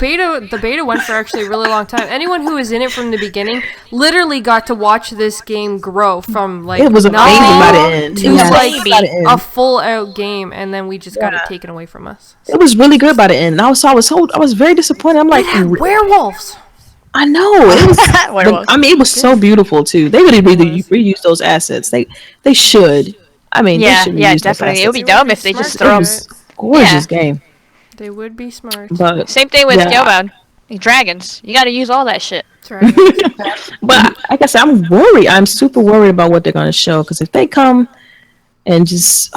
beta went for actually a really long time. Anyone who was in it from the beginning literally got to watch this game grow from like It was amazing nothing by the end. to It was Yes. like amazing by the end. a full out game, and then we just got it taken away from us. It was really good by the end. And I was very disappointed. I'm like, It had werewolves. I know. It was, Werewolves. I mean, it was so beautiful too. They really reuse those assets. They should. I mean, Yeah, they should yeah, reuse those definitely. It would be assets. dumb if they just Smart throw to them. do It was gorgeous game. They would be smart. But Same thing with Yeah. Scalebound. Dragons. You gotta use all that shit. That's right. But like I said, I'm worried. I'm super worried about what they're going to show because if they come and just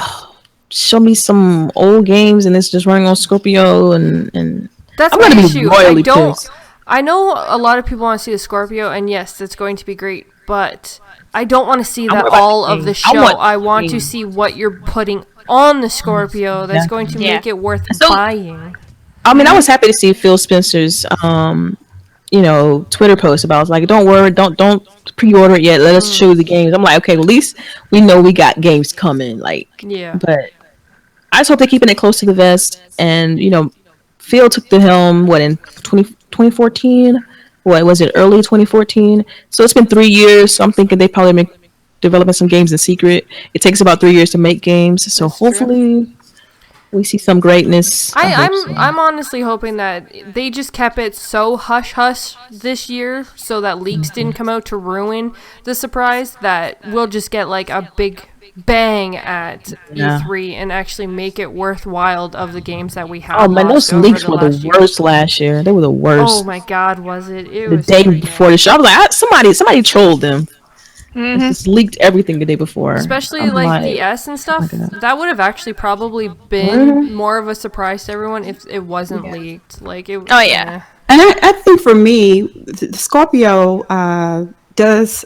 show me some old games and it's just running on Scorpio and That's I'm my gonna be issue. royally pissed. I know a lot of people want to see the Scorpio, and yes, it's going to be great, but I don't want to see that all of the show. I want to see what you're putting on the Scorpio that's going to make it worth buying. I mean, I was happy to see Phil Spencer's Twitter post about like, don't worry, don't pre-order it yet. Let us show you the games. I'm like, okay, well, at least we know we got games coming. Like, but I just hope they're keeping it close to the vest. And Phil took the helm in 2014. What was it? Early 2014. So it's been 3 years. So I'm thinking they probably developing some games in secret. It takes about 3 years to make games. So hopefully we see some greatness. I'm honestly hoping that they just kept it so hush-hush this year so that leaks didn't come out to ruin the surprise, that we'll just get like a big bang at E3 and actually make it worthwhile of the games that we have. Oh man, those leaks were the worst last year. They were the worst. Oh my god, was it? The day before the show, I was like, somebody trolled them. Just leaked everything the day before. Especially like the S and stuff. That would have actually probably been more of a surprise to everyone if it wasn't leaked. Like it. Oh yeah. And I think for me, the Scorpio does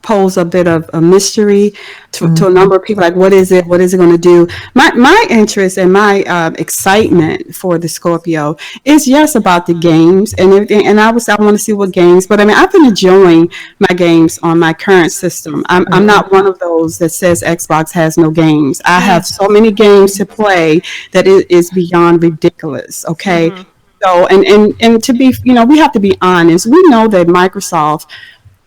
pose a bit of a mystery to a number of people. Like, what is it? What is it going to do? My interest and my excitement for the Scorpio is about the games and everything. And I want to see what games. But I mean, I've been enjoying my games on my current system. I'm not one of those that says Xbox has no games. I have so many games to play that it is beyond ridiculous. Okay. So and to be, we have to be honest. We know that Microsoft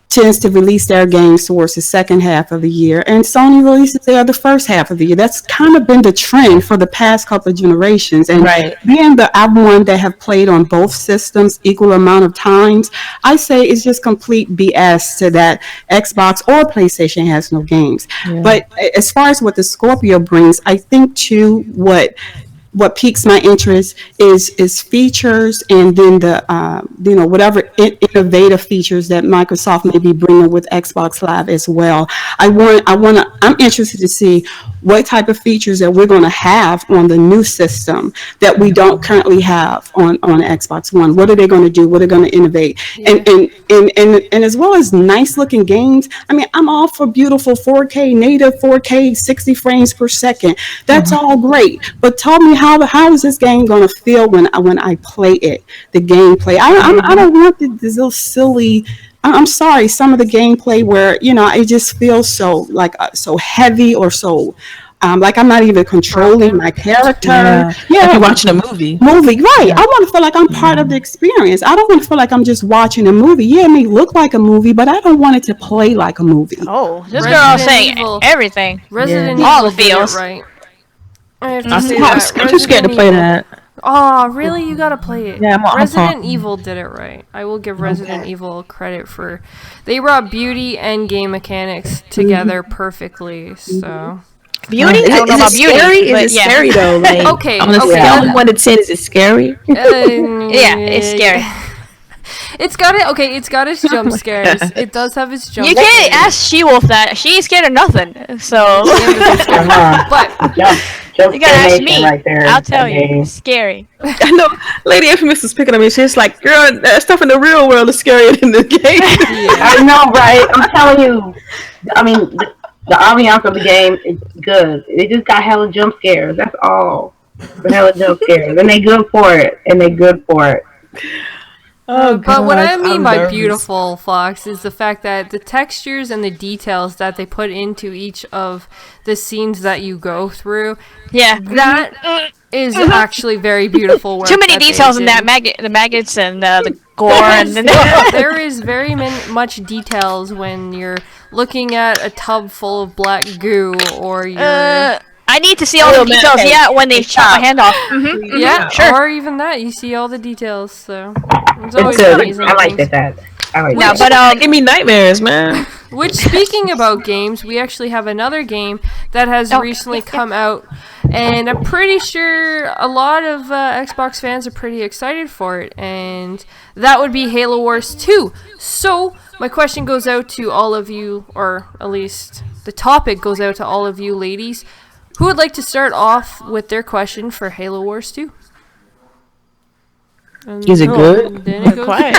tends to release their games towards the second half of the year, and Sony releases the first half of the year. That's kind of been the trend for the past couple of generations. And being I'm one that have played on both systems equal amount of times, I say it's just complete BS to that Xbox or PlayStation has no games. But as far as what the Scorpio brings, I think too what piques my interest is features, and then the whatever innovative features that Microsoft may be bringing with Xbox Live as well. I'm interested to see what type of features that we're going to have on the new system that we don't currently have on Xbox One. What are they going to do? What are they going to innovate? And as well as nice looking games. I mean, I'm all for beautiful 4K, native 4K, 60 frames per second. That's all great. But tell me, how is this game going to feel when I play it? The gameplay. I don't want this little silly. I'm sorry, some of the gameplay where it just feels so so heavy or so like I'm not even controlling my character. Like you're watching a movie. Right. I want to feel like I'm part of the experience. I don't want to feel like I'm just watching a movie. Yeah, it may look like a movie, but I don't want it to play like a movie. Oh, this girl saying everything. Resident Evil all the did it feels. right. I have to say that. I'm too scared to play that. Oh, really? You gotta play it. Yeah, Resident Evil did it right. I will give Resident Evil credit for they brought beauty and game mechanics together perfectly. So beauty? I don't know about beauty. Is it scary though? Like, okay. I'm gonna say 1 to 10. Is it scary? Yeah, it's scary. It's got its jump scares. It does have its jump scares. You can't ask SheWulf that. She ain't scared of nothing. So but you gotta ask me. Right there. I'll tell you. It's scary. I know Lady Infamous was picking on me. She's like, girl, that stuff in the real world is scarier than the game. I know, right? I'm telling you. I mean, the ambiance of the game is good. They just got hella jump scares. That's all. The hella jump scares. And they good for it. But what I mean by beautiful, Fox, is the fact that the textures and the details that they put into each of the scenes that you go through, that is actually very beautiful work. Too many details in that the maggots and the gore. There is very much details when you're looking at a tub full of black goo, or you're... I need to see all the details. Okay. Yeah, when they chop my hand off. Mm-hmm. Yeah, sure. Or even that, you see all the details. So it's always amazing. I like that. No, but give me nightmares, man. Which, speaking about games, we actually have another game that has recently come out, and I'm pretty sure a lot of Xbox fans are pretty excited for it, and that would be Halo Wars 2. So, my question goes out to all of you, or at least the topic goes out to all of you ladies. Who would like to start off with their question for Halo Wars 2? Is it good? Then it goes Quiet.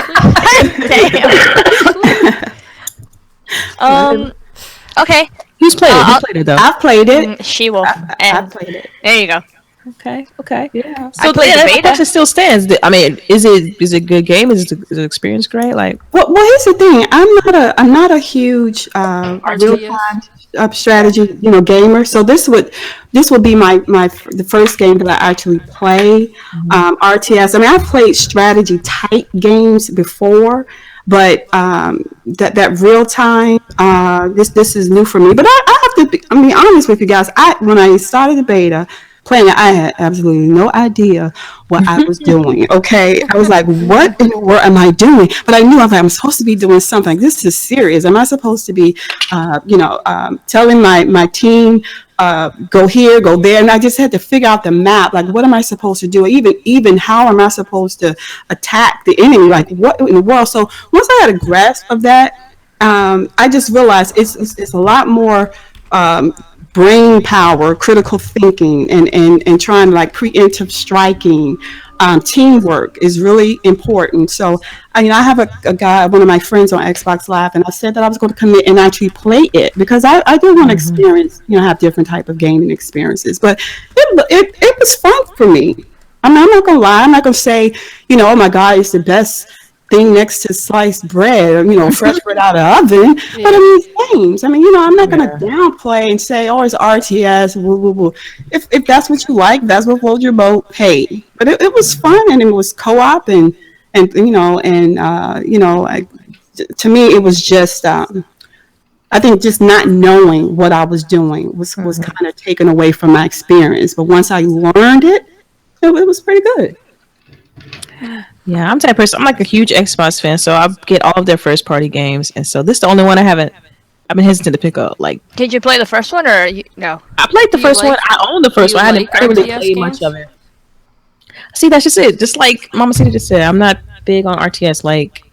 Okay. Who's played it? Who played it though? I've played it. SheWulf. I've played it. There you go. Okay. Yeah. So played the the beta. question still stands. I mean, is it a good game? Is the experience great? Like, Well, here's the thing. I'm not a huge real-time strategy, gamer. So this would be the first game that I actually play. RTS. I mean, I've played strategy type games before, but that real time, this is new for me. But I have to be honest with you guys. When I started the beta playing it, I had absolutely no idea what I was doing. Okay, I was like, "What in the world am I doing?" But I knew I'm supposed to be doing something. This is serious. Am I supposed to be, telling my team, go here, go there? And I just had to figure out the map. Like, what am I supposed to do? Even how am I supposed to attack the enemy? Like, what in the world? So once I had a grasp of that, I just realized it's a lot more. Brain power, critical thinking, and trying to like preemptive striking, teamwork is really important. So, I have a guy, one of my friends on Xbox Live, and I said that I was going to commit and actually play it because I do want to experience, have different type of gaming experiences. But it was fun for me. I mean, I'm not going to lie. I'm not going to say, oh my God, it's the best thing next to sliced bread, fresh bread out of the oven. Yeah. But I mean, it's games. I mean, I'm not going to downplay and say, oh, it's RTS. Woo, woo, woo. If that's what you like, that's what floats your boat. Hey, but it was fun and it was co-op and to me it was just I think just not knowing what I was doing was kind of taken away from my experience. But once I learned it was pretty good. yeah, I'm the type of person. I'm like a huge Xbox fan, so I get all of their first party games, and so this is the only one I've been hesitant to pick up. Like, Did you play the first one or no? I played the first one. I own the first one. I didn't really RTS play games? much of it. See, that's just it. Just like Mama City just said, I'm not big on RTS. Like,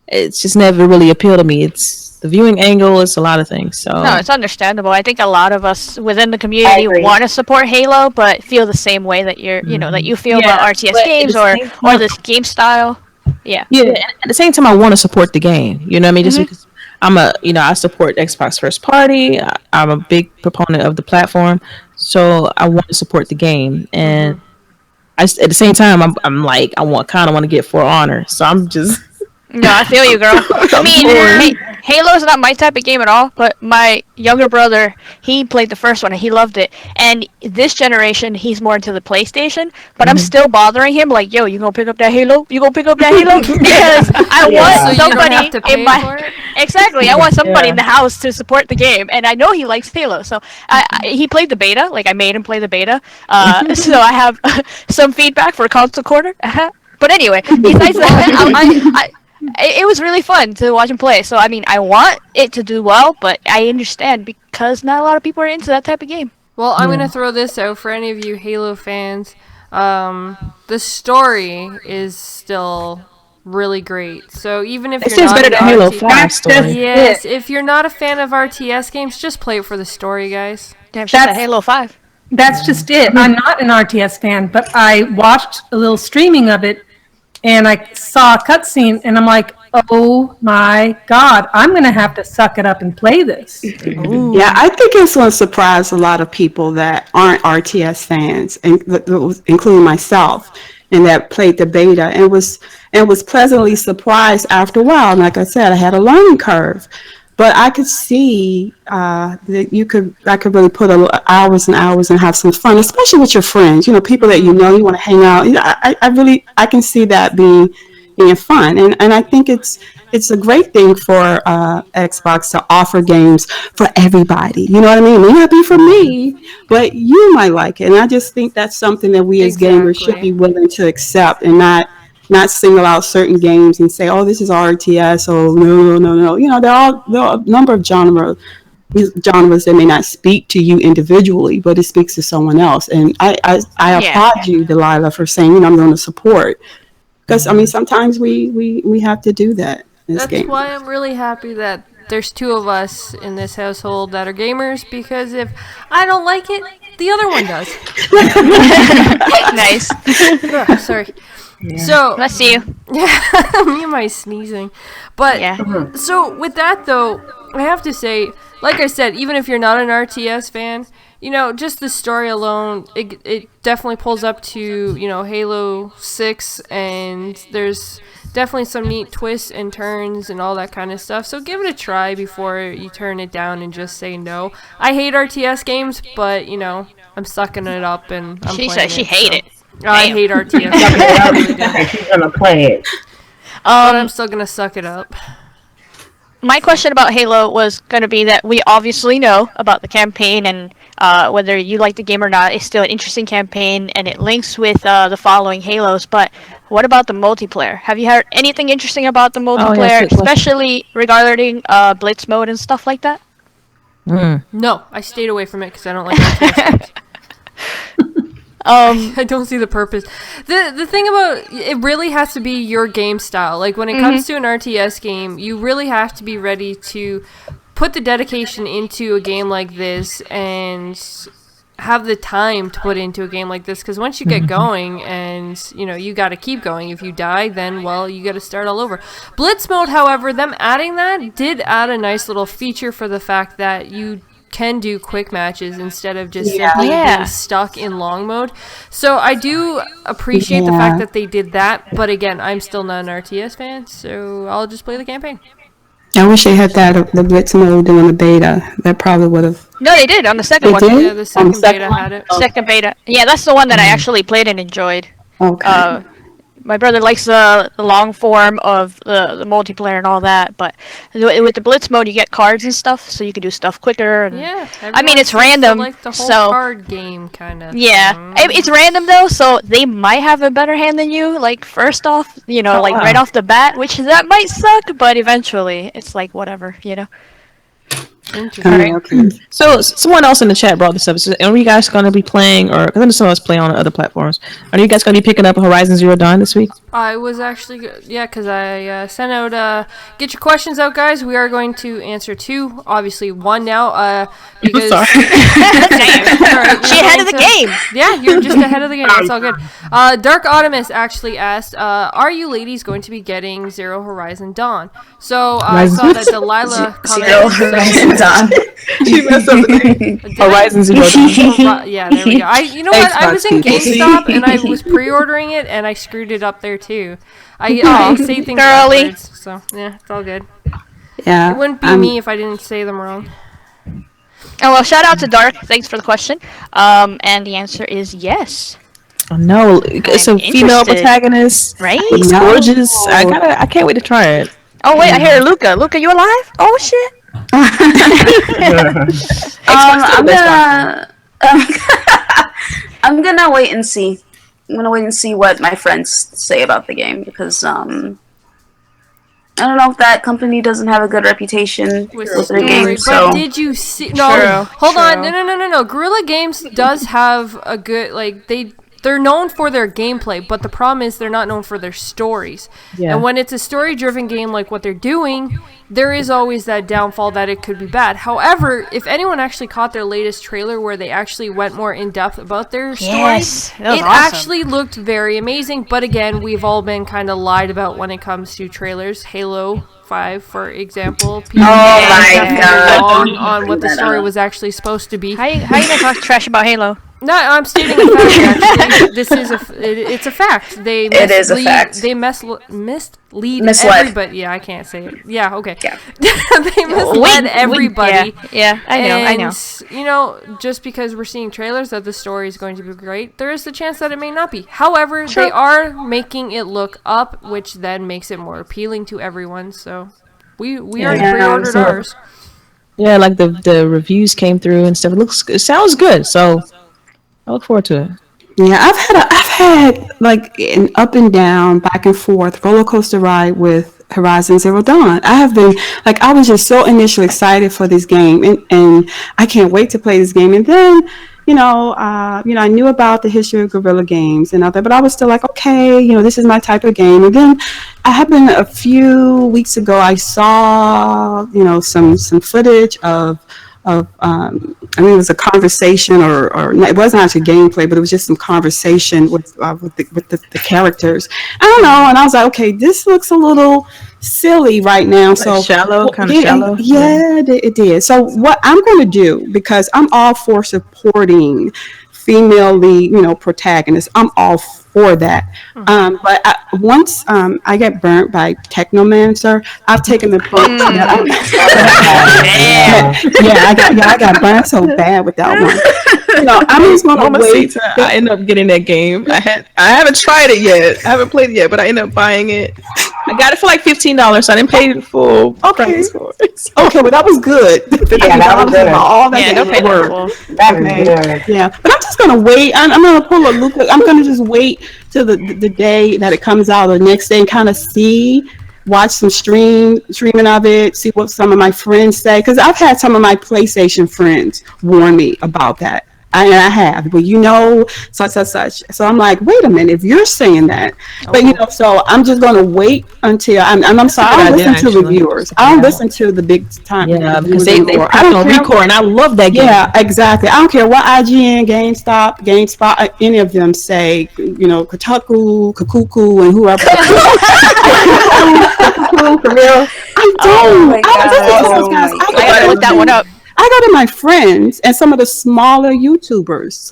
it's just never really appealed to me. It's the viewing angle. It's a lot of things. So No, it's understandable. I think a lot of us within the I community agree. want to support Halo, but feel the same way that that you feel Yeah, about RTS but at games the or same time- this game style. Yeah. yeah. And at the same time, I want to support the game. You know what I mean? Just because I support Xbox first party. I'm a big proponent of the platform, so I want to support the game. And at the same time, I'm like, I want to get For Honor. So I'm just. No, I feel you, girl. I mean, Halo's not my type of game at all, but my younger brother, he played the first one and he loved it. And this generation, he's more into the PlayStation, but I'm still bothering him like, yo, you gonna pick up that Halo? You gonna pick up that Halo? Because I want So you don't somebody have to pay in my for it? Exactly. I want somebody in the house to support the game, and I know he likes Halo. So he played the beta. Like I made him play the beta. So I have some feedback for ConsoleCorner. But anyway, besides that, it was really fun to watch him play. So I mean, I want it to do well, but I understand because not a lot of people are into that type of game. Well, I'm going to throw this out for any of you Halo fans. The story is still really great. So even if It you're seems not better an than Halo RTS 5 story. Yes, if you're not a fan of RTS games, just play it for the story, guys. Damn, she's a Halo 5. That's just it. I'm not an RTS fan, but I watched a little streaming of it, and I saw a cutscene, and I'm like, oh my God, I'm going to have to suck it up and play this. Yeah, I think it's going to surprise a lot of people that aren't RTS fans, including myself, and that played the beta and was pleasantly surprised after a while. And like I said, I had a learning curve, but I could see that I could really put hours and hours and have some fun, especially with your friends. People that you want to hang out. I can see that being fun, and I think it's a great thing for Xbox to offer games for everybody. You know what I mean? It may not be for me, but you might like it, and I just think that's something that we as gamers should be willing to accept and not not single out certain games and say, "Oh, this is RTS." Oh, no. There are a number of genres that may not speak to you individually, but it speaks to someone else. And I applaud you, Delilah, for saying, I'm going to support. Because, sometimes we have to do that in this game. Why I'm really happy that there's two of us in this household that are gamers, because if I don't like it, the other one does. Nice. Ugh, sorry. Yeah. So bless you. Yeah, me and my sneezing. But so with that though, I have to say, like I said, even if you're not an RTS fan, just the story alone, it definitely pulls up to, Halo 6, and there's definitely some neat twists and turns and all that kind of stuff. So give it a try before you turn it down and just say no. I hate RTS games, but, I'm sucking it up and I'm playing it. She hated it. I hate RTS. She's gonna play it. But I'm still gonna suck it up. My question about Halo was going to be that we obviously know about the campaign, and whether you like the game or not, it's still an interesting campaign, and it links with the following Halos. But what about the multiplayer? Have you heard anything interesting about the multiplayer, especially regarding Blitz mode and stuff like that? No, I stayed away from it because I don't like RTS. I don't see the purpose. The thing about it really has to be your game style. Like when it comes to an RTS game, you really have to be ready to put the dedication into a game like this and have the time to put into a game like this, because once you get going and you got to keep going. If you die, then you got to start all over. Blitz mode, however, them adding that did add a nice little feature for the fact that you can do quick matches instead of just simply being stuck in long mode. So I do appreciate the fact that they did that, but again, I'm still not an RTS fan, so I'll just play the campaign. I wish they had that, the Blitz mode during the beta. That probably would have... No, they did on the second one. Did? Yeah, the second beta had it. Second beta. Yeah, that's the one that I actually played and enjoyed. Okay. My brother likes the long form of the multiplayer and all that, but with the Blitz mode, you get cards and stuff, so you can do stuff quicker. And, I mean, it's random, like the whole so card game kind of. Yeah, it's random though, so they might have a better hand than you. Like first off, right off the bat, which that might suck, but eventually, it's like whatever. Alright. So someone else in the chat brought this up. Are you guys going to be playing, or because I know some of us play on other platforms, are you guys going to be picking up Horizon Zero Dawn this week? I was actually, because I sent out, get your questions out, guys. We are going to answer two, obviously one now, because... Sorry. She ahead of the game! Yeah, you're just ahead of the game. That's all good. Dark Optimus actually asked, are you ladies going to be getting Zero Horizon Dawn? So, I saw that Delilah Zero Horizon Dawn. She messed up the name. Horizon Zero Dawn. Yeah, there we go. You know what? I was in GameStop and I was pre-ordering it and I screwed it up there too. I say things backwards, so yeah, it's all good. Yeah. It wouldn't be me if I didn't say them wrong. Oh well, shout out to Dark. Thanks for the question. And the answer is yes. Oh no, it's a female protagonist. Right? It's gorgeous. I can't wait to try it. Oh wait, I hear Luca. Luca, you alive? Oh shit. I'm gonna wait and see. I'm gonna wait and see what my friends say about the game, because I don't know if that company doesn't have a good reputation with their games. But did you see? No, hold on. No. Guerrilla Games does have a good, they're known for their gameplay, but the problem is they're not known for their stories. Yeah. And when it's a story-driven game like what they're doing, there is always that downfall that it could be bad. However, if anyone actually caught their latest trailer where they actually went more in-depth about their stories, it awesome. Actually looked very amazing. But again, we've all been kind of lied about when it comes to trailers. Halo 5, for example. People wrong on what the story was actually supposed to be. How you gonna talk trash about Halo? No, I'm stating a fact. Actually, this is it's a fact. It is a fact. They mislead everybody. Yeah, I can't say it. Yeah, okay. Yeah. They misled everybody. Yeah, I know. You know, just because we're seeing trailers that the story is going to be great, there is the chance that it may not be. However, they are making it look up, which then makes it more appealing to everyone. So we already pre-ordered ours. Yeah, the reviews came through and stuff. It sounds good. So I look forward to it. Yeah, I've had like an up and down, back and forth roller coaster ride with Horizon Zero Dawn. I have been like, I was just so initially excited for this game, and I can't wait to play this game. And then, I knew about the history of Guerrilla Games and all that, but I was still like, okay, this is my type of game. And then I happened a few weeks ago, I saw, some footage of it was a conversation, or it wasn't actually gameplay, but it was just some conversation with the characters. I don't know, and I was like, okay, this looks a little silly right now. Like so shallow, kind of shallow. Yeah, it did. So what I'm going to do, because I'm all for supporting female lead, protagonists. I'm all for that. But once I get burnt by Technomancer, I've taken the approach that I got burnt so bad with that one. I'm just gonna wait. I ended up getting that game. I haven't tried it yet. I haven't played it yet, but I ended up buying it. I got it for like $15, so I didn't pay the full price for it. So. Okay, well that was good. Yeah, that was good. All that Yeah, don't pay That was good. Yeah, but I'm just gonna wait. I'm gonna pull a loop. I'm gonna just wait till the day that it comes out, or the next day, and kind of watch some streaming of it, see what some of my friends say, because I've had some of my PlayStation friends warn me about that. I have, but such. So I'm like, wait a minute, if you're saying that, but so I'm just gonna wait until I'm sorry. I don't listen to reviewers. I don't listen to the big time. Yeah, because they put on Recore, and I love that game. Yeah, exactly. I don't care what IGN, GameSpot, any of them say. Kotaku, Kakuku, and whoever. I don't. I gotta look that one up. I go to my friends and some of the smaller YouTubers,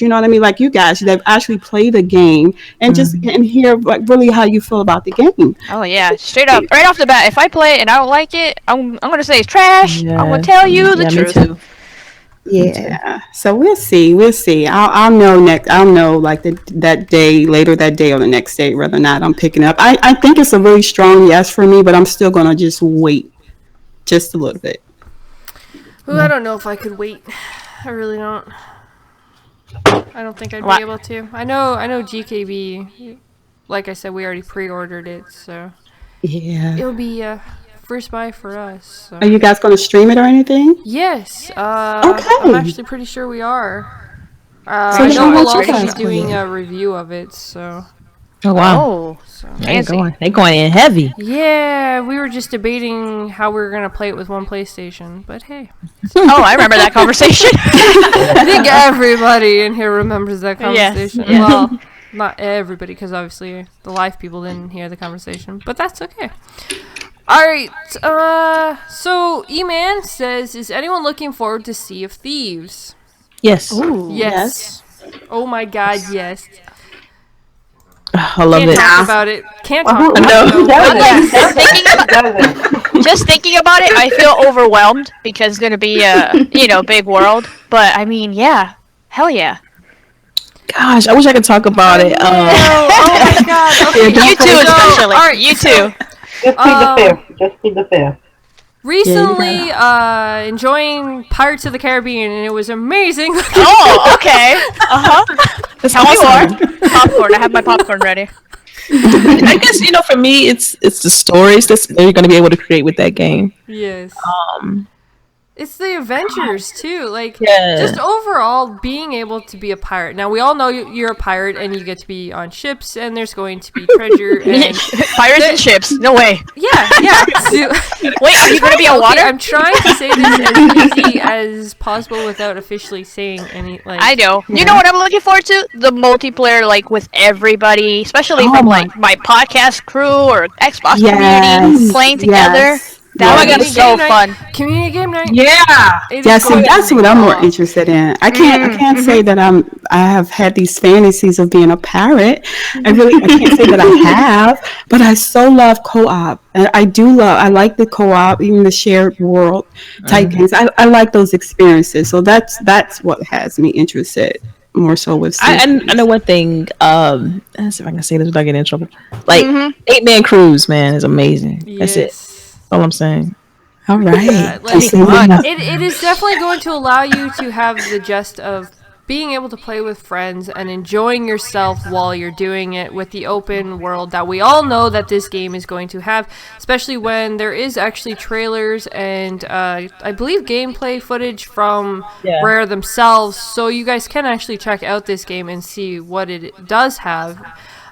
you know what I mean? Like you guys that actually play the game and just and hear like really how you feel about the game. Oh yeah, straight up, right off the bat. If I play it and I don't like it, I'm gonna say it's trash. Yeah. I'm gonna tell you the truth. Me too. Yeah. So we'll see. I'll know next. I'll know like that day, later that day or the next day, whether or not I'm picking up. I think it's a really strong yes for me, but I'm still gonna just wait just a little bit. Ooh, I don't know if I could wait. I really don't. I don't think I'd be able to. I know GKB, like I said, we already pre-ordered it, so yeah, it'll be first buy for us. So. Are you guys going to stream it or anything? Yes. Okay. I'm actually pretty sure we are. So I know we'll also be doing a review of it, so. Oh wow! So. They going in heavy. Yeah, we were just debating how we were gonna play it with one PlayStation, but hey. Oh, I remember that conversation. I think everybody in here remembers that conversation. Yes. Well, not everybody, because obviously the live people didn't hear the conversation, but that's okay. All right. So E-Man says, "Is anyone looking forward to Sea of Thieves?" Yes. Ooh, yes. Oh my God, yes. I love Can't it. talk about it. Can't talk about it. Just thinking about it, I feel overwhelmed because it's going to be a big world. But I mean, yeah. Hell yeah. Gosh, I wish I could talk about it. Oh my God. Okay. You too, especially. All right, you too. Just plead the fifth. Recently, enjoying Pirates of the Caribbean, and it was amazing. Oh, okay. That's how you are. Popcorn. I have my popcorn ready. I guess for me, it's the stories that they're going to be able to create with that game. Yes. It's the adventures too, just overall being able to be a pirate. Now we all know you're a pirate and you get to be on ships and there's going to be treasure and pirates and ships. No way. Yeah. So, wait, are you going to be on water? I'm trying to say this as easy as possible without officially saying any. I know. Yeah. You know what I'm looking forward to? The multiplayer, with everybody, especially from my podcast crew or Xbox community playing together. That was so fun. Community game night. Yeah. That's what I'm more interested in. I can't say that I have had these fantasies of being a pirate. I can't say that I have, but I so love co-op. And I like the co-op, even the shared world type games. I like those experiences. So that's what has me interested more so with I know one thing, let's see if I can say this without getting in trouble. 8-man crews, man, is amazing. Yes. That's it. All I'm saying. All right. It is definitely going to allow you to have the gist of being able to play with friends and enjoying yourself while you're doing it with the open world that we all know that this game is going to have, especially when there is actually trailers and I believe gameplay footage from Rare themselves, so you guys can actually check out this game and see what it does have.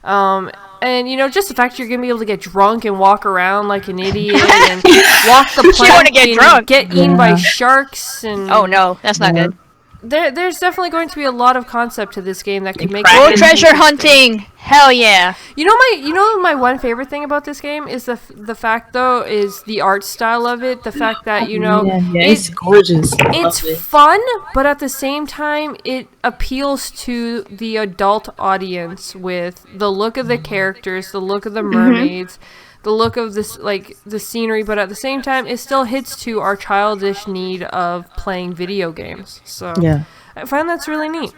And, you know, just the fact you're going to be able to get drunk and walk around like an idiot and walk the plank and get eaten by sharks. And Oh, no. That's not good. There's definitely going to be a lot of concept to this game that could make Go it treasure hunting. Hell yeah. You know my one favorite thing about this game is the fact though is the art style of it. The fact that it's gorgeous. It's fun, but at the same time it appeals to the adult audience with the look of the characters, the look of the mermaids, the look of this the scenery, but at the same time it still hits to our childish need of playing video games. So I find that's really neat.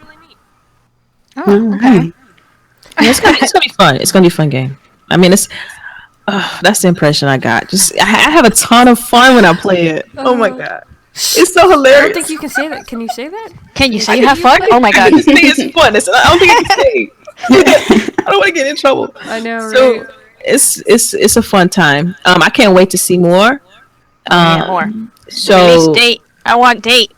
Oh, okay. Yeah, it's gonna be fun. It's gonna be a fun game. I mean, that's the impression I got. Just I have a ton of fun when I play it. Oh my god, it's so hilarious. I don't think you can say that. Can you say that? Can you say you have fun? Oh my god. I just think it's fun. I don't think I can say. I don't want to get in trouble. I know, right? So it's a fun time. I can't wait to see more. More. So Release date. I want date.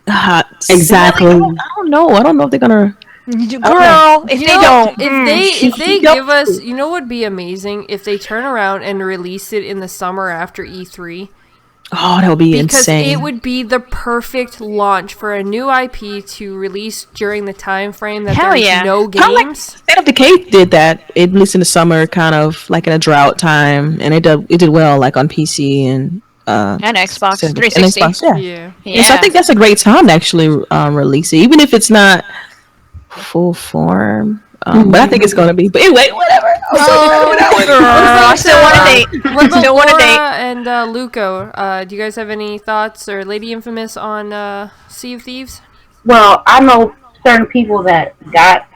Exactly. I don't know. I don't know if they're gonna. Girl, if they don't, if they give us, you know what would be amazing if they turn around and release it in the summer after E3. Oh, that would be insane. Because it would be the perfect launch for a new IP to release during the time frame that there's no games. State of Decay did that. It released in the summer, kind of like in a drought time, and it did well, like on PC and Xbox 360. And Xbox, Yeah. And so I think that's a great time to actually release it, even if it's not full form. But I think it's gonna be. But anyway, whatever. I still want a date. What about Still want a date. Laura and Luco? Do you guys have any thoughts or Lady Infamous on Sea of Thieves? Well, I know certain people that got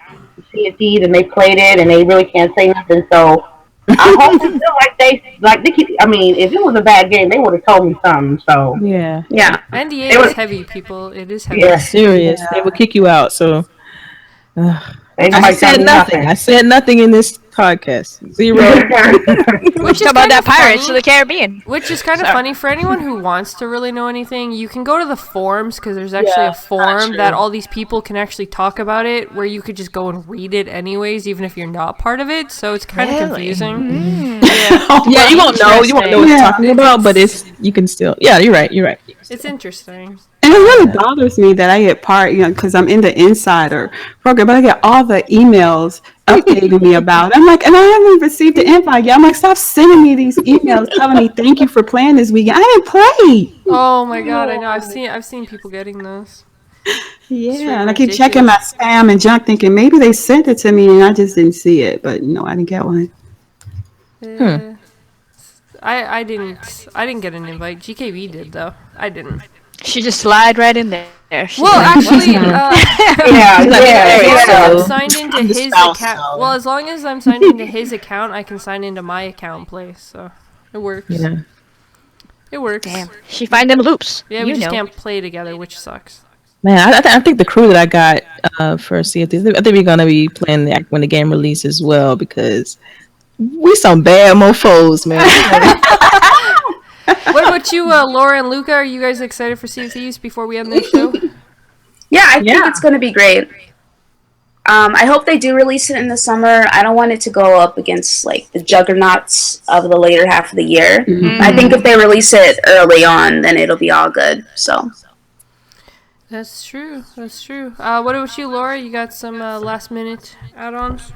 Sea of Thieves and they played it and they really can't say nothing. So I hope they feel like they keep. I mean, if it was a bad game, they would have told me something. So yeah. NDA is heavy, people. It is heavy. Yeah, serious. They will kick you out. So. I said nothing. I said nothing in this podcast. Zero. Which is about that Pirates of the Caribbean. Which is kind of funny for anyone who wants to really know anything. You can go to the forums because there's actually a forum that all these people can actually talk about it, where you could just go and read it anyways, even if you're not part of it. So it's kind of confusing. Yeah, you won't know. You won't know what you're talking about, but you can still. Yeah, you're right. It's interesting. And it really bothers me that I get because I'm in the insider program, but I get all the emails updating me about it. I'm like, and I haven't received the invite yet. I'm like, stop sending me these emails telling me thank you for playing this weekend. I didn't play. Oh my god, I know. I've seen people getting those. Yeah, and I keep checking my spam and junk, thinking maybe they sent it to me and I just didn't see it. But no, I didn't get one. I didn't get an invite. GKB did though. I didn't. She just slide right in there. Well, actually, I'm signed into his account. Well, as long as I'm signed into his account, I can sign into my account and play. So it works. Yeah. It works. Damn, she find them loops. Yeah, we just can't play together, which sucks. Man, I think the crew that I got for Sea of Thieves, I think we're gonna be playing when the game releases as well, because we some bad mofos, man. What about you, Laura and Luca? Are you guys excited for Sea of Thieves before we end the show? Yeah, I think it's going to be great. I hope they do release it in the summer. I don't want it to go up against like the juggernauts of the later half of the year. I think if they release it early on, then it'll be all good. So that's true. What about you, Laura? You got some last minute add-ons?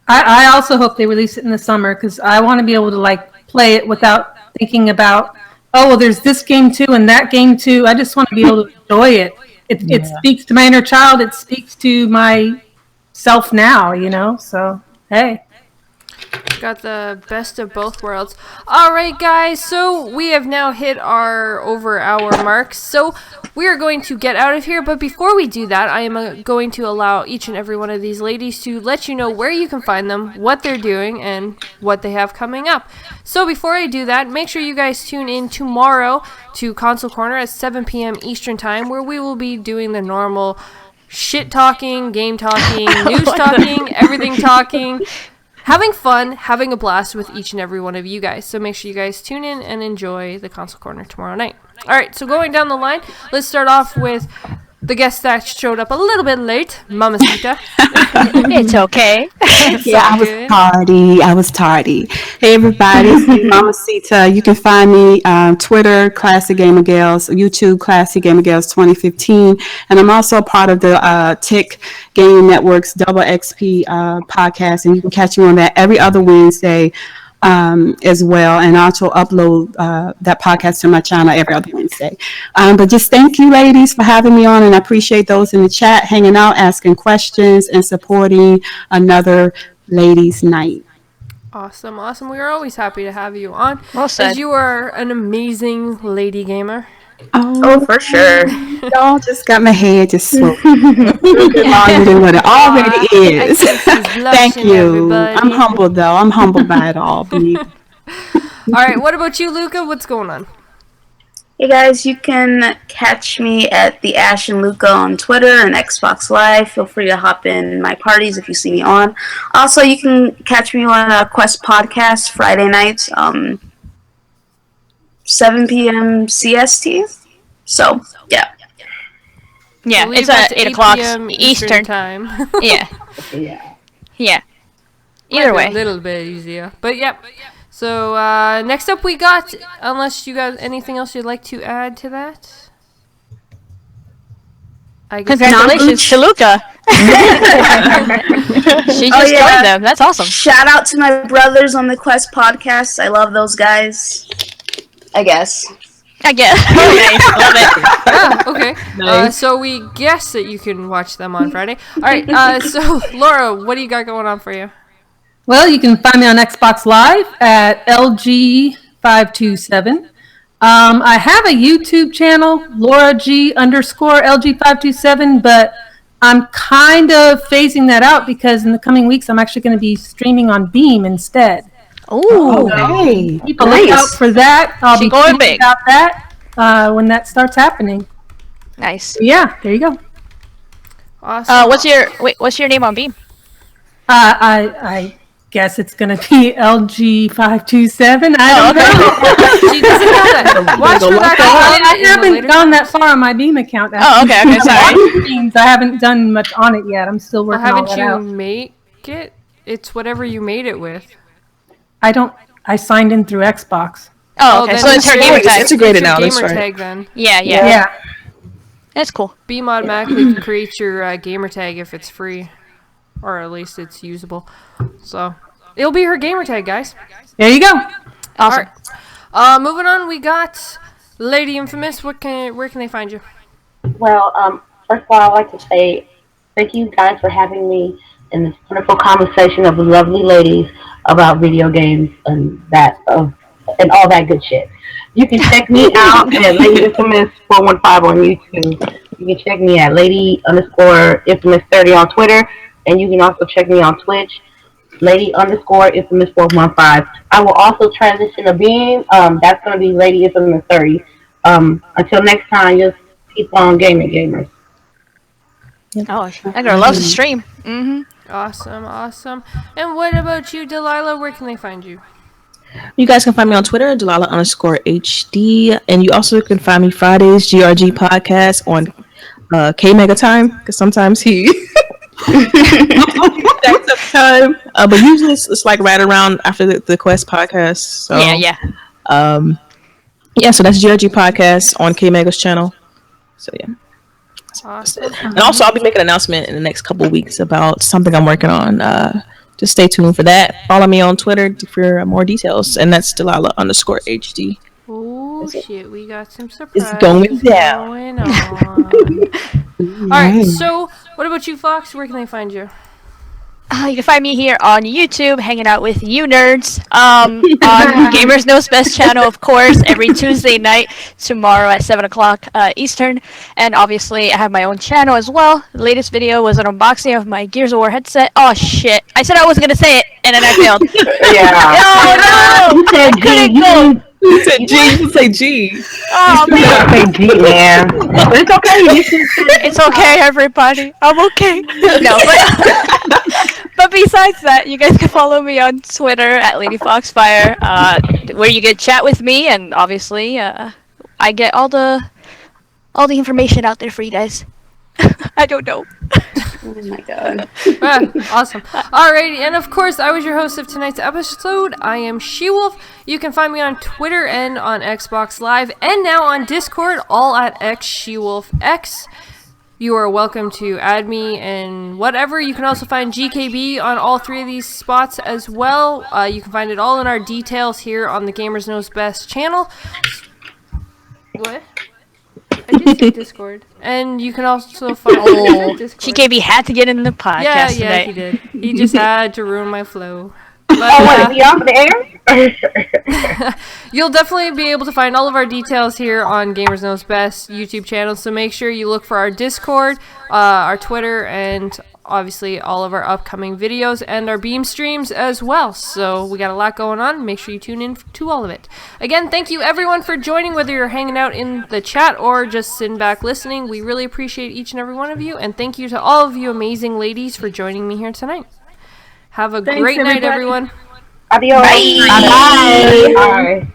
I also hope they release it in the summer, because I want to be able to play it without thinking about, oh, well, there's this game too and that game too. I just want to be able to enjoy it. It speaks to my inner child. It speaks to my self now, So, hey. Got the best of both worlds. All right, guys. So we have now hit our over-hour mark. So we are going to get out of here. But before we do that, I am going to allow each and every one of these ladies to let you know where you can find them, what they're doing, and what they have coming up. So before I do that, make sure you guys tune in tomorrow to Console Corner at 7 p.m. Eastern Time, where we will be doing the normal shit talking, game talking, news talking, everything talking. Having fun, having a blast with each and every one of you guys. So make sure you guys tune in and enjoy the Console Corner tomorrow night. All right, so going down the line, let's start off with the guest that showed up a little bit late, Mamacita. It's okay. I was tardy. Hey, everybody, it's me, Mamacita. You can find me on Twitter, Classic Gamer Gals, YouTube, Classic Gamer Gals 2015. And I'm also a part of the Tick Gaming Network's Double XP podcast. And you can catch me on that every other Wednesday as well, and also upload that podcast to my channel every other Wednesday. But just thank you, ladies, for having me on, and I appreciate those in the chat hanging out, asking questions, and supporting another ladies' night. Awesome. We are always happy to have you on. Well said. As you are an amazing lady gamer. Oh, for sure. Y'all just got my head just swooped. Longer than what it already is. Thank you. Everybody. I'm humbled, though. I'm humbled by it all. Believe. All right, what about you, Luca? What's going on? Hey guys, you can catch me at the Ash and Luca on Twitter and Xbox Live. Feel free to hop in my parties if you see me on. Also, you can catch me on a Quest podcast Friday nights, 7 p.m. CST. So, yeah. Yeah, believe it's that's 8 o'clock p.m. Eastern. time. Yeah. Yeah. Either Might be way. a little bit easier, but yep. So next up we got, unless you guys anything else you'd like to add to that. I guess Congratulations to Luca. She just joined them. That's awesome. Shout out to my brothers on the Quest podcast. I love those guys. I guess. I guess. Nice. Love it. Yeah, okay. Nice. So we guess that you can watch them on Friday. All right. So Laura, what do you got going on for you? Well, you can find me on Xbox Live at LG527. I have a YouTube channel, Laura G _ LG527, but I'm kind of phasing that out because in the coming weeks I'm actually going to be streaming on Beam instead. Ooh. Hey, Keep a lookout for that. I'll She be going tweeting big. about that when that starts happening. Nice. So yeah, there you go. Awesome. What's your name on Beam? I guess it's gonna be LG527. I don't know. She doesn't know that. Watch for that. I haven't gone that far on my Beam account. Oh, okay, sorry. Beams, I haven't done much on it yet. I'm still Well, working all haven't that you out. make it? It's whatever you made it with. I signed in through Xbox. Oh, okay. then So it's her gamer tag. integrated It's your now, that's gamer right. tag then. Yeah. Yeah. That's cool. Beam automatically creates your gamer tag if it's free, or at least it's usable. So it'll be her gamer tag, guys. There you go. Awesome. All right. Moving on, we got Lady Infamous. Where can they find you? Well, first of all, I'd like to say thank you guys for having me in this wonderful conversation of lovely ladies about video games and all that good shit. You can check me out at Lady Infamous 415 on YouTube. You can check me at Lady_Infamous30 on Twitter, and you can also check me on Twitch, Lady_Infamous 415. I will also transition to Beam. That's going to be Lady Infamous 30. Until next time, just keep on gaming, gamers. Oh, that girl loves to stream. Mm-hmm. Awesome. And what about you, Delilah? Where can they find you? You guys can find me on Twitter, Delilah_HD, and you also can find me Fridays GRG podcast on K Mega Time because sometimes he takes up time, but usually it's like right around after the Quest podcast. So Yeah. So that's GRG podcast on K Mega's channel. So yeah. Awesome. And also, I'll be making an announcement in the next couple of weeks about something I'm working on. Just stay tuned for that. Follow me on Twitter for more details. And that's Delilah_HD. Oh, shit. We got some surprises going down. going on. All right. So, what about you, Fox? Where can they find you? You can find me here on YouTube, hanging out with you nerds, on Gamers Knows Best channel, of course, every Tuesday night, tomorrow at 7 o'clock Eastern. And obviously, I have my own channel as well. The latest video was an unboxing of my Gears of War headset. Oh, shit. I said I wasn't going to say it, and then I failed. Yeah. Oh, no! I couldn't go. You said G. You say G. Oh You man, say G, man. But it's okay. You should it's okay, everybody. I'm okay. No, but besides that, you guys can follow me on Twitter at Lady Fox Fire, where you can chat with me, and obviously, I get all the information out there for you guys. I don't know. Oh my god. Awesome. Alrighty, and of course, I was your host of tonight's episode. I am SheWulf. You can find me on Twitter and on Xbox Live, and now on Discord, all at xSHEWULFx. You are welcome to add me and whatever. You can also find GKB on all three of these spots as well. You can find it all in our details here on the Gamers Knows Best channel. What? I did say Discord. And you can also find Discord. GKB had to get in the podcast Yeah, tonight. he did. He just had to ruin my flow. But, Oh, wait, we off the air? you'll definitely be able to find all of our details here on Gamers Knows Best YouTube channel, so make sure you look for our Discord, our Twitter, and obviously all of our upcoming videos and our Beam streams as well. So we got a lot going on. Make sure you tune in to all of it. Again, thank you everyone for joining, whether you're hanging out in the chat or just sitting back listening. We really appreciate each and every one of you, and thank you to all of you amazing ladies for joining me here tonight. Have a great night, everyone. Adios. Bye. Bye. Bye.